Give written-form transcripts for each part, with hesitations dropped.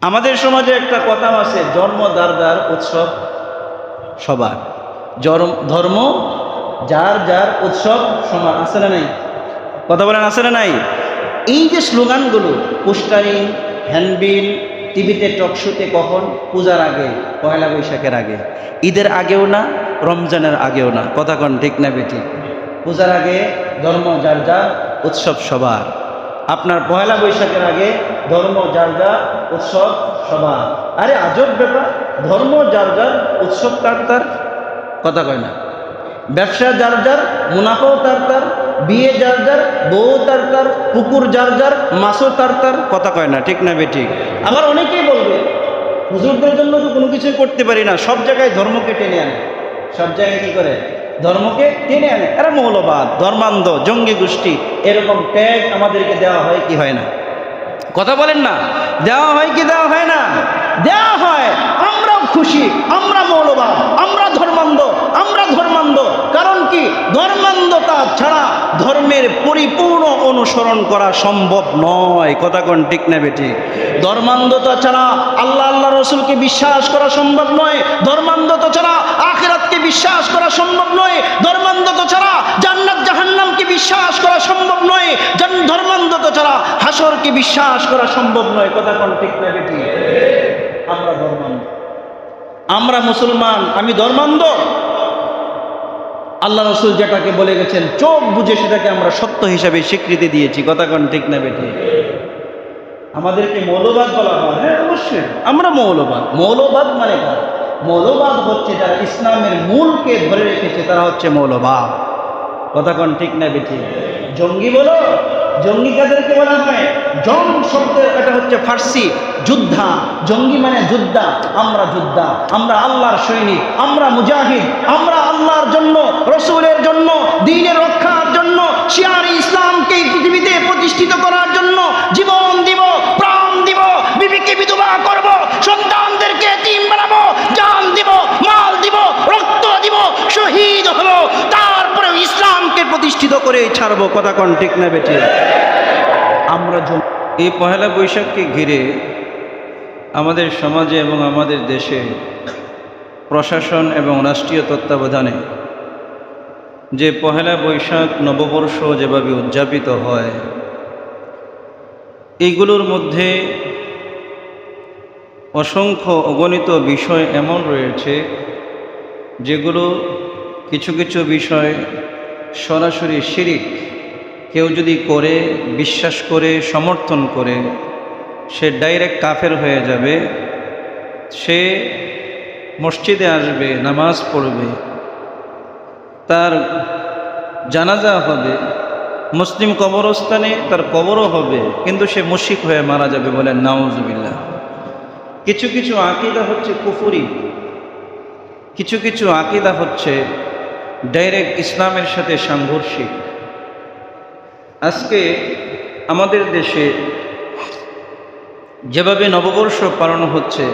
আমাদের সমাজে একটা কথা আছে, জন্ম যার যার উৎসব সবার, ধর্ম যার যার উৎসব সবার, আছে না নাই? কথা বলেন, আছে না নাই? এই যে স্লোগানগুলো পোস্টারিং, হ্যান্ডবিল, টিভিতে, টকশোতে, কখন? পূজার আগে, পয়লা বৈশাখের আগে, ঈদের আগেও না, রমজানের আগেও না। কথা কন ঠিক না বেঠিক? পূজার আগে ধর্ম যার যার উৎসব সবার, আপনার পয়লা বৈশাখের আগে ধর্ম যার যার উৎসব সবার। আরে আজব ব্যাপার, ধর্ম যার যার উৎসব তার তার, কথা কয় না। ব্যবসা যার যার, মুনাফাও তার তার, বিয়ে যার যার, বউ তার তার, পুকুর যার যার, মাছও তার তার, কথা কয় না ঠিক না বেঠিক? আবার অনেকেই বলবে হুজুরদের জন্য তো কোনো কিছুই করতে পারি না, সব জায়গায় ধর্মকে টেনে আনে, সব জায়গায় কি করে? ধর্মকে টেনে আনে। এরা মৌলবাদ, ধর্মান্ধ, জঙ্গি গোষ্ঠী, এরকম ট্যাগ আমাদেরকে দেওয়া হয় কি হয় না? কথা বলেন না, দেওয়া হয় কি দেওয়া হয় না? দেওয়া হয়। আমরাও খুশি, আমরা মৌলবাদ, আমরা ধর্মান্ধ, আমরা ধর্মান্ধ। কারণ কি? ধর্মান্ধতা ছাড়া ধর্মের পরিপূর্ণ অনুসরণ করা সম্ভব নয়। কথা কোন ঠিক না বেঠিক? ধর্মান্ধতা ছাড়া আল্লাহ আল্লাহ রসুলকে বিশ্বাস করা সম্ভব নয়। ধর্মান্ধতা ছাড়া আখিরাতকে বিশ্বাস করা সম্ভব নয়। ধর্মান্ধতা ছাড়া জান্নাত জাহান্নামকে বিশ্বাস করা সম্ভব নয়। ধর্মান্ধতা ছাড়া হাসরকে বিশ্বাস করা সম্ভব নয়। কথা কোন ঠিক না বেঠিক? আমরা ধর্মান্ধ, আমরা মুসলমান, আমি ধর্মান্ধ। আল্লাহ রসুল যেটাকে বলে গেছেন চোখ বুঝে সেটাকে আমরা সত্য হিসাবে স্বীকৃতি দিয়েছি। কথা কোন ঠিক না বেঠিক? আমাদেরকে মৌলবাদ বলা হয়, হ্যাঁ অবশ্যই আমরা মৌলবাদ। মৌলবাদ মানে কারা? মৌলবাদ হচ্ছে যারা ইসলামের মূলকে ধরে রেখেছে, তারা হচ্ছে মৌলবাদ। কথা কোন ঠিক না বেঠিক? জঙ্গি বলো, জঙ্গি কাদেরকে বলা হয়? জং শব্দের এটা হচ্ছে ফার্সি, যোদ্ধা। জঙ্গি মানে যোদ্ধা। আমরা যোদ্ধা, আমরা আল্লাহর সৈনিক, আমরা মুজাহিদ, আমরা আল্লাহর জন্য, রসুলের জন্য, দ্বীনের রক্ষার জন্য, শিয়ারে ইসলামকে পৃথিবীতে প্রতিষ্ঠিত করার জন্য জীবন দিব, প্রাণ দিব, বিবিকে বিধবা করব, সন্তানদেরকে এতিম বানাবো, জান দিব, মাল দিব, রক্ত দিব, শহীদ হলো, তারপরে ইসলামকে প্রতিষ্ঠিত করে ছাড়বো। কথা কোন ঠিক না বেঠিক? আমরা এই পহেলা বৈশাখকে ঘিরে আমাদের সমাজে এবং আমাদের দেশে প্রশাসন এবং রাষ্ট্রীয় তত্ত্বাবধানে যে পহেলা বৈশাখ নববর্ষ যেভাবে উদযাপিত হয়, এইগুলোর মধ্যে অসংখ্য অগণিত বিষয় এমন রয়েছে যেগুলো কিছু কিছু বিষয় সরাসরি শিরিক। কেউ যদি করে, বিশ্বাস করে, সমর্থন করে, সে ডাইরেক্ট কাফের হয়ে যাবে। সে মসজিদে আসবে, নামাজ পড়বে, তার জানাজা হবে, মুসলিম কবরস্থানে তার কবরও হবে, কিন্তু সে মুশরিক হয়ে মারা যাবে। বলেন নাউজুবিল্লাহ। কিছু কিছু আকীদা হচ্ছে কুফরি, কিছু কিছু আকীদা হচ্ছে ডাইরেক্ট ইসলামের সাথে সাংঘর্ষিক। আজকে আমাদের দেশে যেভাবে নববর্ষ পালন হচ্ছে,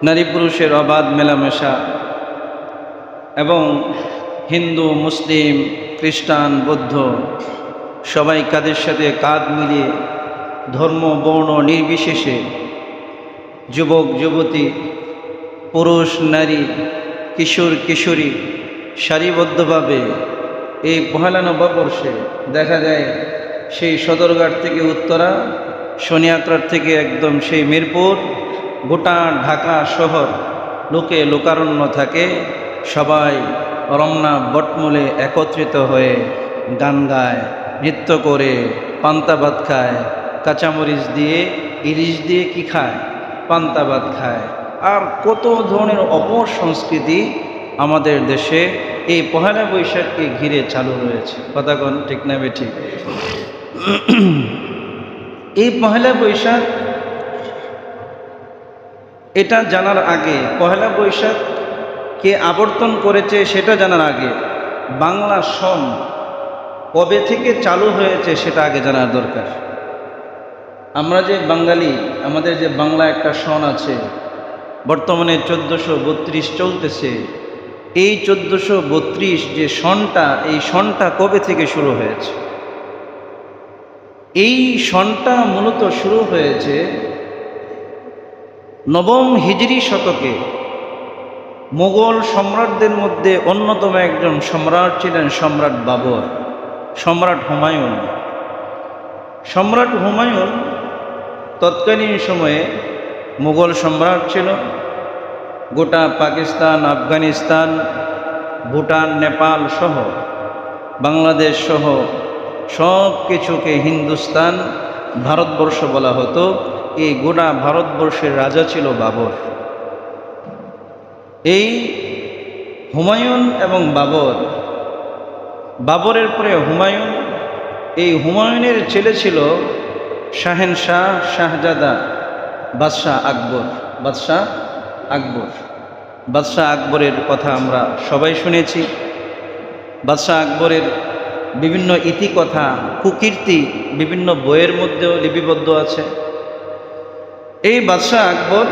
নারী পুরুষের অবাধ মেলামেশা, এবং হিন্দু, মুসলিম, খ্রিস্টান, বৌদ্ধ সবাই কাঁধের সাথে কাঁধ মিলিয়ে ধর্ম বর্ণ নির্বিশেষে যুবক যুবতী, পুরুষ নারী, কিশোর কিশোরী সারিবদ্ধভাবে এই পহেলা নববর্ষে দেখা যায় সেই সদরঘাট থেকে উত্তরা, শনিয়াত্রার থেকে একদম সেই মিরপুর, গোটা ঢাকা শহর লোকে লোকারণ্য থাকে। সবাই রমনা বটমূলে একত্রিত হয়ে গান গায়, নৃত্য করে, পান্তা ভাত খায়, কাঁচামরিচ দিয়ে, ইলিশ দিয়ে কি খায়? পান্তা ভাত খায়। আর কত ধরনের অপসংস্কৃতি আমাদের দেশে এই পহেলা বৈশাখকে ঘিরে চালু রয়েছে। কথা কোন ঠিক না বেঠিক? এই পহেলা বৈশাখ, এটা জানার আগে, পহেলা বৈশাখ কে আবর্তন করেছে সেটা জানার আগে, বাংলা সন কবে থেকে চালু হয়েছে সেটা আগে জানার দরকার। আমরা যে বাঙালি, আমাদের যে বাংলা একটা সন আছে, বর্তমানে 1432 চলতেছে। এই 1432 যে সনটা, এই সনটা কবে থেকে শুরু হয়েছে? এই সনটা মূলত শুরু হয়েছে নবম হিজরি শতকে মোগল সম্রাটদের মধ্যে অন্যতম একজন সম্রাট ছিলেন সম্রাট বাবর, সম্রাট হুমায়ুন। সম্রাট হুমায়ুন তৎকালীন সময়ে মোগল সম্রাট ছিল। গোটা পাকিস্তান, আফগানিস্তান, ভুটান, নেপাল সহ বাংলাদেশ সহ সব কিছুকে হিন্দুস্তান, ভারতবর্ষ বলা হতো। এই গোটা ভারতবর্ষের রাজা ছিল বাবর। এই হুমায়ুন এবং বাবর, বাবরের পরে হুমায়ুন, এই হুমায়ুনের ছেলে ছিল শাহেনশাহ শাহজাদা বাদশাহ আকবর। বাদশাহ আকবর, বাদশাহ আকবরের কথা আমরা সবাই শুনেছি। বাদশাহ আকবরের বিভিন্ন ইতিকথা, কুকীর্তি বিভিন্ন বইয়ের মধ্যেও লিপিবদ্ধ আছে। এই বাদশাহ আকবর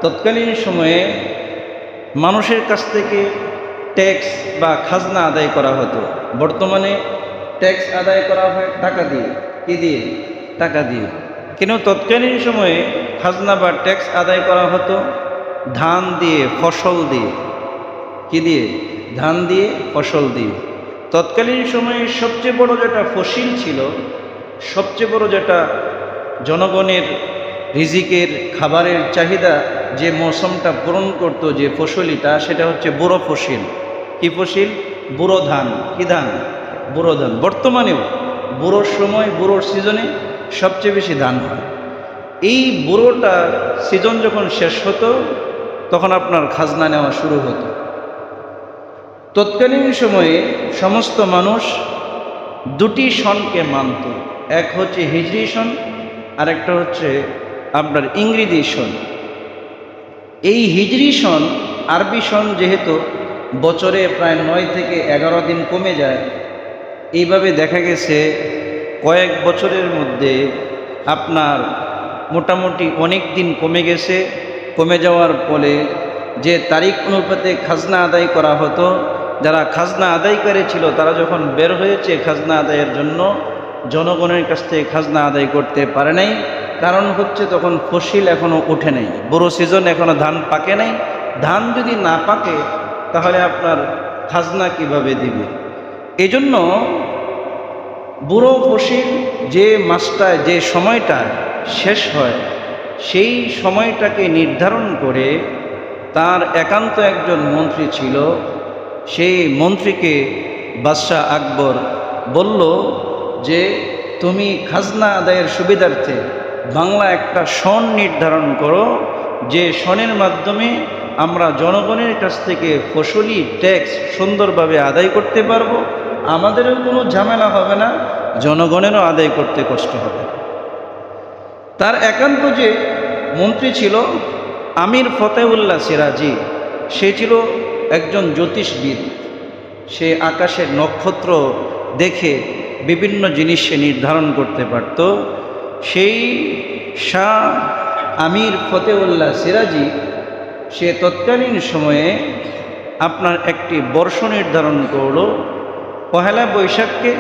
তৎকালীন সময়ে মানুষের কাছ থেকে ট্যাক্স বা খাজনা আদায় করা হতো। বর্তমানে ট্যাক্স আদায় করা হয় টাকা দিয়ে। কি দিয়ে? টাকা দিয়ে। কিন্তু তৎকালীন সময়ে খাজনা বা ট্যাক্স আদায় করা হতো ধান দিয়ে, ফসল দিয়ে। কি দিয়ে? ধান দিয়ে, ফসল দিয়ে। তৎকালীন সময়ে সবচেয়ে বড় যেটা ফসিল ছিল, সবচেয়ে বড় যেটা জনগণের রিজিকের খাবারের চাহিদা যে মৌসুমটা পূরণ করত, যে ফসলিটা, সেটা হচ্ছে বুড়ো ফসিল। কি ফসিল? বুড়ো ধান। কি ধান? বুড়ো ধান। বর্তমানেও বুড়োর সময়, বুড়োর সিজনে সবচেয়ে বেশি ধান হয়। এই বুড়োটা সিজন যখন শেষ হতো তখন আপনার খাজনা নেওয়া শুরু হতো। তৎকালীন সময়ে সমস্ত মানুষ দুটি সনকে মানত। এক হচ্ছে হিজরি সন, আরেকটা হচ্ছে আপনার ইংরেজি সন। এই হিজরি সন, আরবি সন যেহেতু বছরে প্রায় 9 থেকে 11 দিন কমে যায়, এইভাবে দেখা গেছে কয়েক বছরের মধ্যে আপনার মোটামুটি অনেক দিন কমে গেছে। কমে যাওয়ার ফলে যে তারিখ অনুপাতে খাজনা আদায় করা হতো, যারা খাজনা আদায়কারী ছিল তারা যখন বের হয়েছে খাজনা আদায়ের জন্য, জনগণের কাছ থেকে খাজনা আদায় করতে পারে নাই। কারণ হচ্ছে তখন ফসিল এখনও উঠে নাই, বুড়ো সিজন এখনও ধান পাকে নাই। ধান যদি না পাকে তাহলে আপনার খাজনা কিভাবে দিবে? এই জন্য বুড়ো ফসিল যে মাসটায়, যে সময়টা শেষ হয়, সেই সময়টাকে নির্ধারণ করে তার একান্ত একজন মন্ত্রী ছিল। সেই মন্ত্রীকে বাদশাহ আকবর বলল যে তুমি খাজনা আদায়ের সুবিধার্থে বাংলা একটা সন নির্ধারণ করো, যে সনের মাধ্যমে আমরা জনগণের কাছ থেকে ফসলি ট্যাক্স সুন্দরভাবে আদায় করতে পারবো, আমাদেরও কোনো ঝামেলা হবে না, জনগণেরও আদায় করতে কষ্ট হবে। তার একান্ত যে মন্ত্রী ছিল আমির ফতেউল্লাহ সিরাজি, সে ছিল একজন জ্যোতিষবিদ। সে আকাশের নক্ষত্র দেখে বিভিন্ন জিনিস সে নির্ধারণ করতে পারত। সেই শাহ আমির ফতেউল্লাহ সিরাজি সে তৎকালীন সময়ে আপনার একটি বর্ষ নির্ধারণ করল। পহেলা বৈশাখকে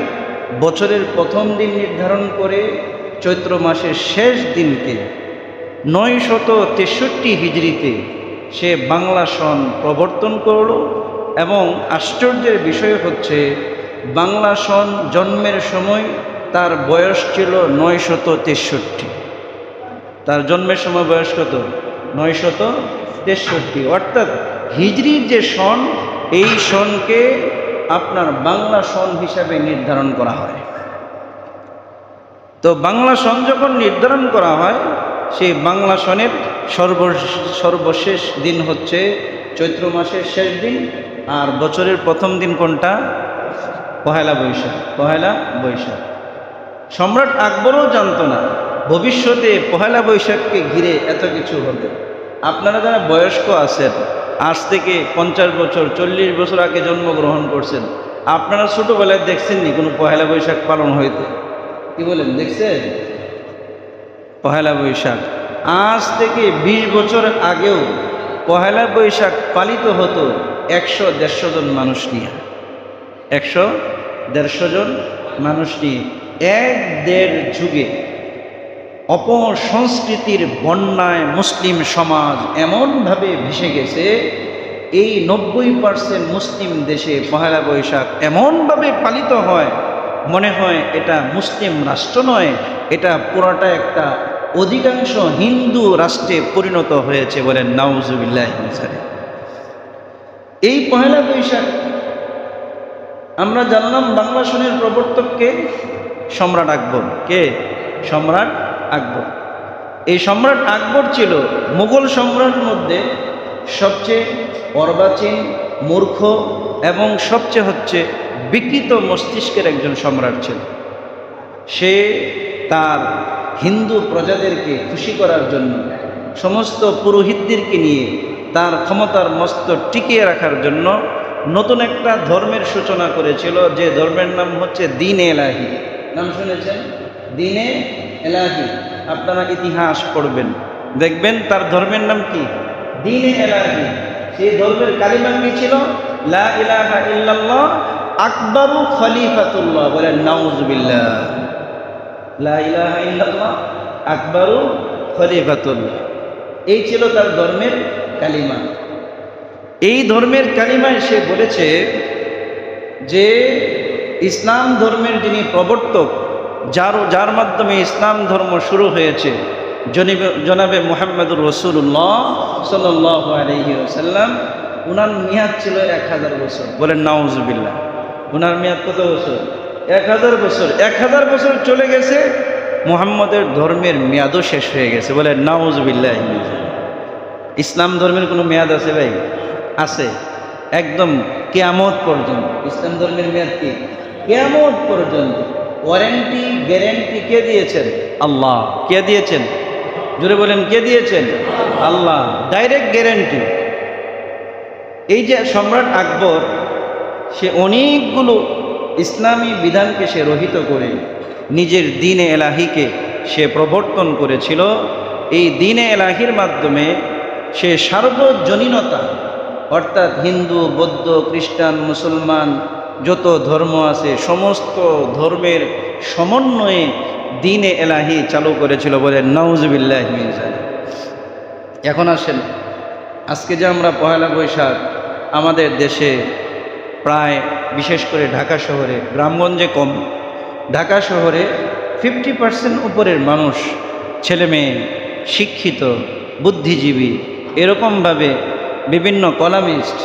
বছরের প্রথম দিন নির্ধারণ করে চৈত্র মাসের শেষ দিনকে 963 হিজরিতে সে বাংলা সন প্রবর্তন করল। এবং আশ্চর্যের বিষয় হচ্ছে বাংলা সন জন্মের সময় তার বয়স ছিল 963। তার জন্মের সময় বয়স কত? 963। অর্থাৎ হিজরির যে সন, এই সনকে আপনার বাংলা সন হিসাবে নির্ধারণ করা হয়। তো বাংলা সন যখন নির্ধারণ করা হয়, সেই বাংলা সনের সর্বশেষ দিন হচ্ছে চৈত্র মাসের শেষ দিন। আর বছরের প্রথম দিন কোনটা? পহেলা বৈশাখ। পহেলা বৈশাখ। সম্রাট আকবরও জানতো না ভবিষ্যতে পহেলা বৈশাখকে ঘিরে এত কিছু হবে। আপনারা যারা বয়স্ক আছেন, আজ থেকে 50 বছর 40 বছর আগে জন্মগ্রহণ করছেন, আপনারা ছোটোবেলায় দেখছেননি কোনো পহেলা বৈশাখ পালন হইতে? কি বলেন, দেখছেন? পহেলা বৈশাখ আজ থেকে 20 বছর আগেও পহেলা বৈশাখ পালিত হতো 100-150 জন মানুষ নিয়ে। 100-150 জন মানুষ নিয়ে 1-1.5 যুগে অপসংস্কৃতির বন্যায় মুসলিম সমাজ এমনভাবে ভেসে গেছে, এই 90% মুসলিম দেশে পহেলা বৈশাখ এমনভাবে পালিত হয়, মনে হয় এটা মুসলিম রাষ্ট্র নয়, এটা পুরোটা একটা অধিকাংশ হিন্দু রাষ্ট্রে পরিণত হয়েছে। বলেন নাউজুবিল্লাহ। এই পহেলা বৈশাখ আমরা জানলাম বাংলা সনের প্রবর্তককে সম্রাট আকবর। কে? সম্রাট আকবর। এই সম্রাট আকবর ছিল মুঘল সম্রাটের মধ্যে সবচেয়ে অর্বাচীন, মূর্খ এবং সবচেয়ে বিকৃত মস্তিষ্কের একজন সম্রাট ছিল। সে তার হিন্দু প্রজাদেরকে খুশি করার জন্য সমস্ত পুরোহিতদেরকে নিয়ে তার ক্ষমতার মস্ত টিকিয়ে রাখার জন্য নতুন একটা ধর্মের সূচনা করেছিল, যে ধর্মের নাম হচ্ছে দ্বীন-এ ইলাহী। নাম শুনেছেন? দ্বীন-এ ইলাহী। আপনারা ইতিহাস পড়বেন, দেখবেন তার ধর্মের নাম কি? দ্বীন-এ ইলাহী। সেই ধর্মের কালিমা কি ছিল? লা ইলাহা ইল্লাল্লাহ আকবরু খলিফাতুল্লাহ। বলেন নাউজুবিল্লাহ। লা ইলাহা ইল্লাল্লাহ আকবরু খলিফাতুল্লাহ, এই ছিল তার ধর্মের কালিমা। এই ধর্মের কালিমায় সে বলেছে যে ইসলাম ধর্মের যিনি প্রবর্তক, যার মাধ্যমে ইসলাম ধর্ম শুরু হয়েছে, জনাবে মুহাম্মদুর রাসূলুল্লাহ সাল্লাল্লাহু আলাইহি ওয়াসাল্লাম, উনার মেয়াদ ছিল 1000 বছর। বলেন নাউজুবিল্লাহ। উনার মেয়াদ কত বছর? 1000 বছর। 1000 বছর চলে গেছে, মুহাম্মদের ধর্মের মেয়াদও শেষ হয়ে গেছে। বলেন নাউজুবিল্লাহ। ইসলাম ধর্মের কোনো মেয়াদ আছে ভাই? আছে, একদম কিয়ামত পর্যন্ত। ইসলাম ধর্মের মেয়াদ কি? কিয়ামত পর্যন্ত। ওয়ারেন্টি গ্যারেন্টি কে দিয়েছেন? আল্লাহ। কে দিয়েছেন? জোরে বলেন, কে দিয়েছেন? আল্লাহ। Direct guarantee. এই যে সম্রাট আকবর, সে অনেকগুলো ইসলামী বিধানকে সে রহিত করে নিজের দ্বীন-এ ইলাহীকে সে প্রবর্তন করেছিল। এই দ্বীন-এ ইলাহীর মাধ্যমে সে সার্বজনীনতা, অর্থাৎ হিন্দু, বৌদ্ধ, খ্রিস্টান, মুসলমান যত ধর্ম আছে সমস্ত ধর্মের সমন্বয়ে দ্বীন-এ ইলাহী চালু করেছিল। বলে নাউজুবিল্লাহ মিন যালিক। এখন আসেন, আজকে যে আমরা পহেলা বৈশাখ আমাদের দেশে প্রায়, বিশেষ করে ঢাকা শহরে, গ্রামগঞ্জে কম, ঢাকা শহরে 50% উপরের মানুষ, ছেলে মেয়ে, শিক্ষিত, বুদ্ধিজীবী, এরকমভাবে বিভিন্ন কলামিস্ট,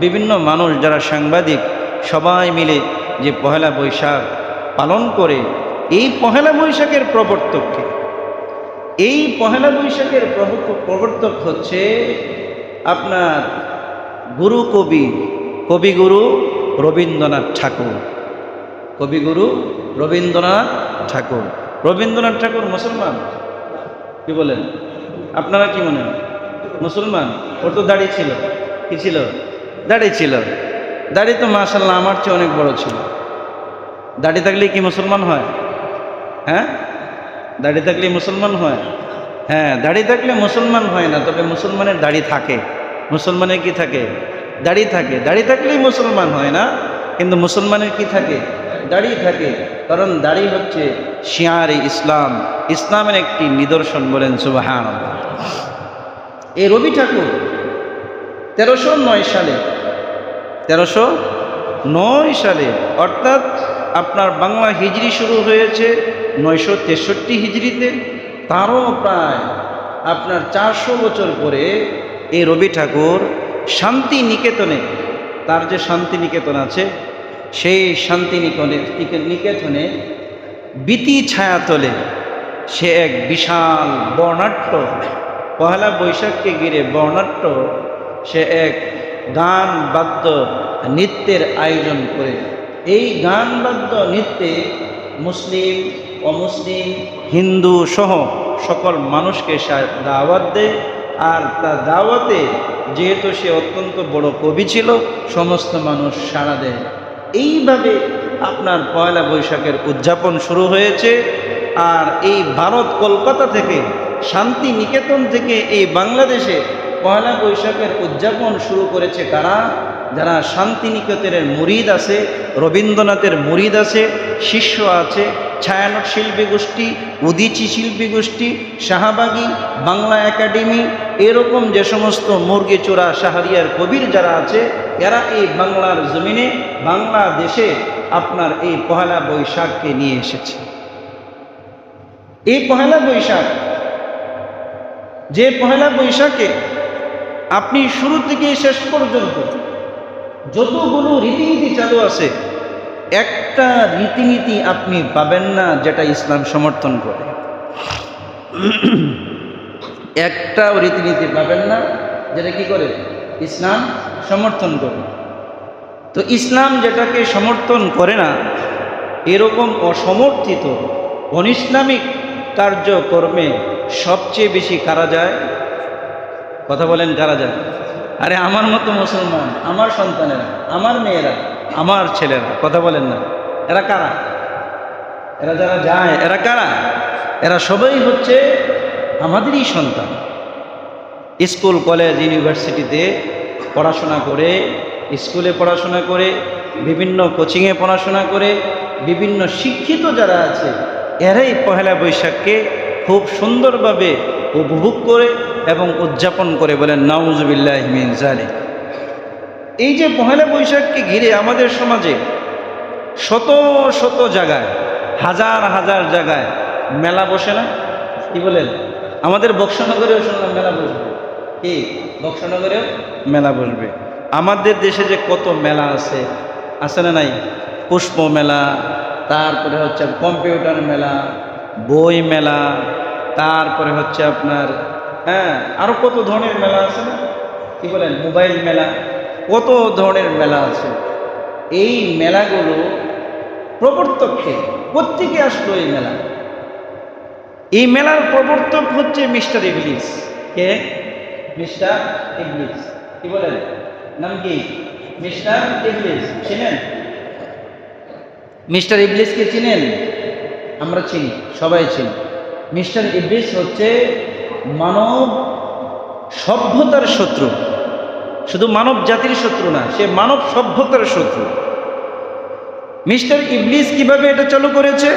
বিভিন্ন মানুষ যারা সাংবাদিক, সবাই মিলে যে পহেলা বৈশাখ পালন করে, এই পহেলা বৈশাখের প্রবর্তককে, এই পহেলা বৈশাখের প্রবর্তক হচ্ছে আপনার গুরু কবিগুরু রবীন্দ্রনাথ ঠাকুর। কবিগুরু রবীন্দ্রনাথ ঠাকুর। রবীন্দ্রনাথ ঠাকুর মুসলমান? কি বলেন? আপনারা কি মনে হয়? মুসলমান। ওর তো দাড়ি ছিল। কি ছিল? দাড়ি ছিল। দাড়ি তো মাশাআল্লাহ আমার চেয়ে অনেক বড় ছিল। দাড়ি থাকলে কি মুসলমান হয়? হ্যাঁ, দাড়ি থাকলে মুসলমান হয়? হ্যাঁ, দাড়ি থাকলে মুসলমান হয় না, তবে মুসলমানের দাড়ি থাকে। মুসলমানের কি থাকে? দাড়ি থাকে। দাড়ি থাকলেই মুসলমান হয় না, কিন্তু মুসলমানের কি থাকে? দাড়ি থাকে। কারণ দাড়ি হচ্ছে শিয়ারে ইসলাম, ইসলামের একটি নিদর্শন। বলেন সুবহানাল্লাহ। এই রবি ঠাকুর 1309 সালে, অর্থাৎ আপনার বাংলা হিজরি শুরু হয়েছে 963 হিজরিতে, তারও প্রায় আপনার 400 বছর পরে এই রবি ঠাকুর শান্তিনিকেতনে, তার যে শান্তিনিকেতন আছে, সেই শান্তিনিকেতনে বীতি ছায়াতলে সে এক বিশাল বর্ণাঢ্য, পহেলা বৈশাখকে ঘিরে বর্ণাঢ্য সে এক গান বাদ্য নৃত্যের আয়োজন করে। এই গান বাদ্য নৃত্যে মুসলিম, অমুসলিম, হিন্দু সহ সকল মানুষকে দাওয়াত দেয়। আর তার দাওয়াতে যেহেতু সে অত্যন্ত বড় কবি ছিল, সমস্ত মানুষ সাড়া দেয়। এইভাবে আপনার পয়লা বৈশাখের উদযাপন শুরু হয়েছে। আর এই ভারত কলকাতা থেকে, শান্তিনিকেতন থেকে এই বাংলাদেশে পয়লা বৈশাখের উদযাপন শুরু করেছে কারা? যারা শান্তিনিকেতনের মুরিদ আছে, রবীন্দ্রনাথের মুরিদ আছে, শিষ্য আছে, ছায়ানট শিল্পী গোষ্ঠী, উদীচী শিল্পী গোষ্ঠী, শাহবাগী, বাংলা একাডেমি, এরকম যে সমস্ত মুরগিচোরা শাহরিয়ার কবির যারা আছে, এরা এই বাংলার জমিনে, বাংলাদেশে আপনার এই পহেলা বৈশাখকে নিয়ে এসেছে। এই পহেলা বৈশাখ, যে পহেলা বৈশাখে আপনি শুরু থেকে শেষ পর্যন্ত যতগুলো রীতিনীতি চালু আছে, একটা রীতিনীতি আপনি পাবেন না যেটা ইসলাম সমর্থন করে। একটাও রীতিনীতি পাবেন না যেটা কি করে ইসলাম সমর্থন করে। তো ইসলাম যেটাকে সমর্থন করে না, এরকম অসমর্থিত অনিসলামিক কার্যকর্মে সবচেয়ে বেশি কারা যায়? কথা বলেন, কারা যায়? আরে আমার মতো মুসলমান, আমার সন্তানেরা, আমার মেয়েরা, আমার ছেলেরা, কথা বলেন না, এরা কারা? এরা যারা যায় এরা কারা? এরা সবাই হচ্ছে আমাদেরই সন্তান। স্কুল, কলেজ, ইউনিভার্সিটিতে পড়াশোনা করে, স্কুলে পড়াশোনা করে, বিভিন্ন কোচিংয়ে পড়াশোনা করে, বিভিন্ন শিক্ষিত যারা আছে, এরাই পহেলা বৈশাখকে খুব সুন্দরভাবে উপভোগ করে এবং উদযাপন করে। বলেন নাউজুবিল্লাহি মিন যালিক। এই যে পহেলা বৈশাখকে ঘিরে আমাদের সমাজে শত শত জায়গায়, হাজার হাজার জায়গায় মেলা বসে না? কি বলেন? আমাদের বক্সনগরেও শুনলাম মেলা বসবে। কি বক্সনগরেও মেলা বসবে? আমাদের দেশে যে কত মেলা আছে, আছে না নাই? পুষ্প মেলা, তারপরে হচ্ছে কম্পিউটার মেলা, বই মেলা, তারপরে হচ্ছে আপনার আরো কত ধরনের মেলা আছে না? কি বলেন? মোবাইল মেলা, কত ধরনের মেলা আছে। এই মেলাগুলো প্রবর্তককে কোত্থেকে আসলো? এই মেলা, এই মেলার প্রবর্তক হচ্ছে মিস্টার ইবলিস। কে? মিস্টার ইবলিস। কি বলেন? নাম কি? মিস্টার ইবলিস। চিনেন মিস্টার ইবলিসকে? চিনেন? আমরা চিনি, সবাই চিনি। মিস্টার ইবলিস হচ্ছে মানব সভ্যতার শত্রু। শুধু মানব জাতির শত্রু না, সে মানব সভ্যতার শত্রু। মিস্টার ইবলিস কিভাবে এটা চালু করেছে?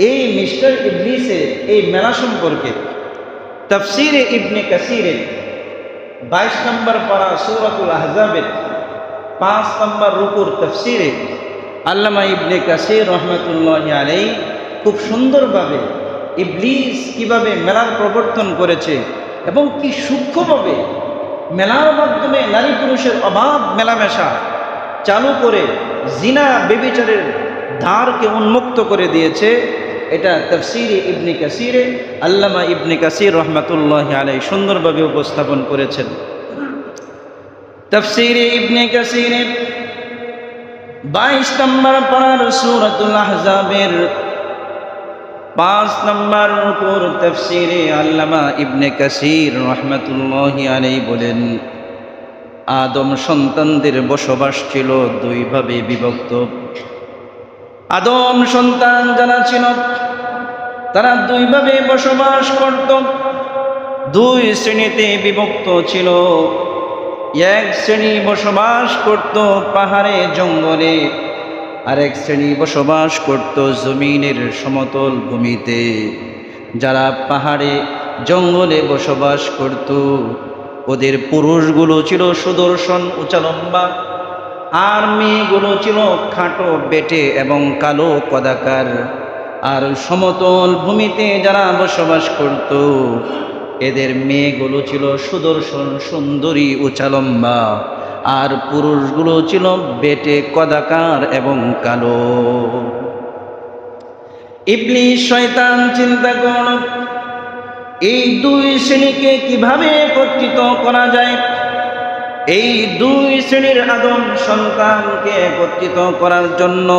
এই মিস্টার ইবলিসের এই মেলা সম্পর্কে তাফসীরে ইবনে কাসিরে 22 নম্বর পারা সূরাতুল আহজাবের 5 নম্বর রুকুর তাফসীরে আল্লামা ইবনে কাসির রহমাতুল্লাহি আলাইহি খুব সুন্দরভাবে ইবলিস কিভাবে মেলার প্রবর্তন করেছে এবং কি সূক্ষ্মভাবে মেলার মাধ্যমে নারী পুরুষের অবাধ মেলামেশা চালু করে জিনা ব্যভিচারের দ্বারকে উন্মুক্ত করে দিয়েছে, এটা তাফসীরে ইবনে কাসিরে আল্লামা ইবনে কাসির রহমাতুল্লাহি আলাইহি সুন্দরভাবে উপস্থাপন করেছেন। তাফসীরে ইবনে কাসিরে 22 নম্বর পারার সূরাতুল আহজাবের 5 নম্বর রুকুর তাফসীরে আল্লামা ইবনে কাসির রহমাতুল্লাহি আলাইহি বলেন, আদম সন্তানদের বসবাস ছিল দুইভাবে বিভক্ত। আদম সন্তান যারা ছিল তারা দুইভাবে বসবাস করত, দুই শ্রেণীতে বিভক্ত ছিল। এক শ্রেণী বসবাস করত পাহাড়ে জঙ্গলে, আরেক শ্রেণী বসবাস করত জমিনের সমতল ভূমিতে। যারা পাহাড়ে জঙ্গলে বসবাস করত, ওদের পুরুষগুলো ছিল সুদর্শন উঁচা লম্বা, আর মেয়েগুলো ছিল খাটো বেটে এবং কালো কদাকার। আর সমতল ভূমিতে যারা বসবাস করত, এদের মেয়েগুলো ছিল সুদর্শন সুন্দরী উঁচা লম্বা, আর পুরুষগুলো ছিল বেটে কদাকার এবং কালো। ইবলিস শয়তান চিন্তা করল, এই দুই শ্রেণীকে কিভাবে একত্রিত করা যায়। এই দুই শ্রেণীর আদম সন্তানকে একত্রিত করার জন্য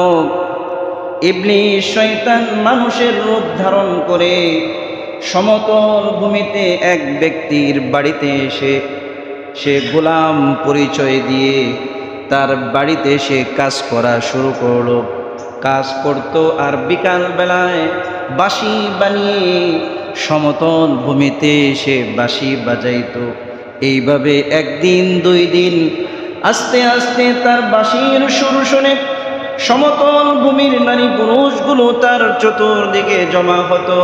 ইবলিস শয়তান মানুষের রূপ ধারণ করে সমতল ভূমিতে এক ব্যক্তির বাড়িতে এসে সে গোলাম পরিচয় দিয়ে তার বাড়িতে সে কাজ করা শুরু করলো। কাজ করত আর বিকাল বেলায় বাঁশি বানিয়ে সমতল ভূমিতে সে বাঁশি বাজাইতো। এইভাবে একদিন দুই দিন আস্তে আস্তে তার বাঁশির সুর শুনে সমতল ভূমির নারী পুরুষগুলো তার চতুর্দিকে জমা হতো।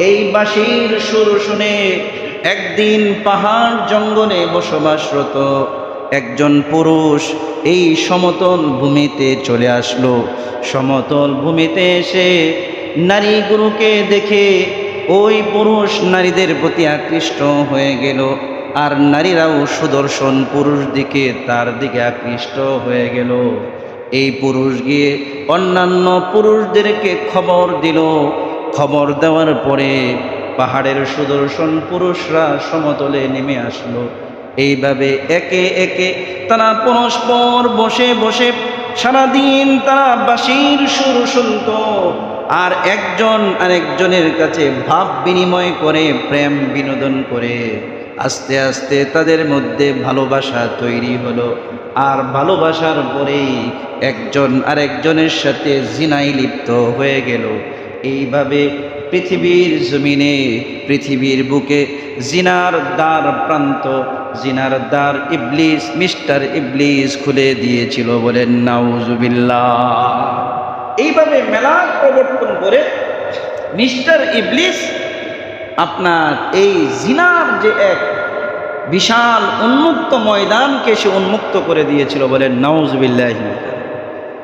এই বাঁশির সুর শুনে একদিন পাহাড় জঙ্গলে বসবাসরত একজন পুরুষ এই সমতল ভূমিতে চলে আসলো। সমতল ভূমিতে এসে নারীগুলোকে দেখে ওই পুরুষ নারীদের প্রতি আকৃষ্ট হয়ে গেল, আর নারীরাও সুদর্শন পুরুষ দিকে তার দিকে আকৃষ্ট হয়ে গেল। এই পুরুষ গিয়ে অন্যান্য পুরুষদেরকে খবর দিল। খবর দেওয়ার পরে পাহাড়ের সুদর্শন পুরুষরা সমতলে নেমে আসলো। এইভাবে একে একে তারা পরস্পর বসে বসে সারাদিন তারা বাঁশির সুর শুনত, আর একজন আরেকজনের কাছে ভাব বিনিময় করে, প্রেম বিনোদন করে আস্তে আস্তে তাদের মধ্যে ভালোবাসা তৈরি হলো। আর ভালোবাসার পরেই একজন আরেকজনের সাথে জিনায় লিপ্ত হয়ে গেল। এইভাবে পৃথিবীর জমিনে, পৃথিবীর বুকে জিনার দ্বার প্রান্ত, জিনার দ্বার ইবলিস, মিস্টার ইবলিস খুলে দিয়েছিল। বলেন নাউজুবিল্লাহ। এইভাবে মেলা প্রবর্তন করে মিস্টার ইবলিস আপনার এই জিনার যে এক বিশাল উন্মুক্ত ময়দানকে সে উন্মুক্ত করে দিয়েছিল। বলেন নাউজুবিল্লাহ।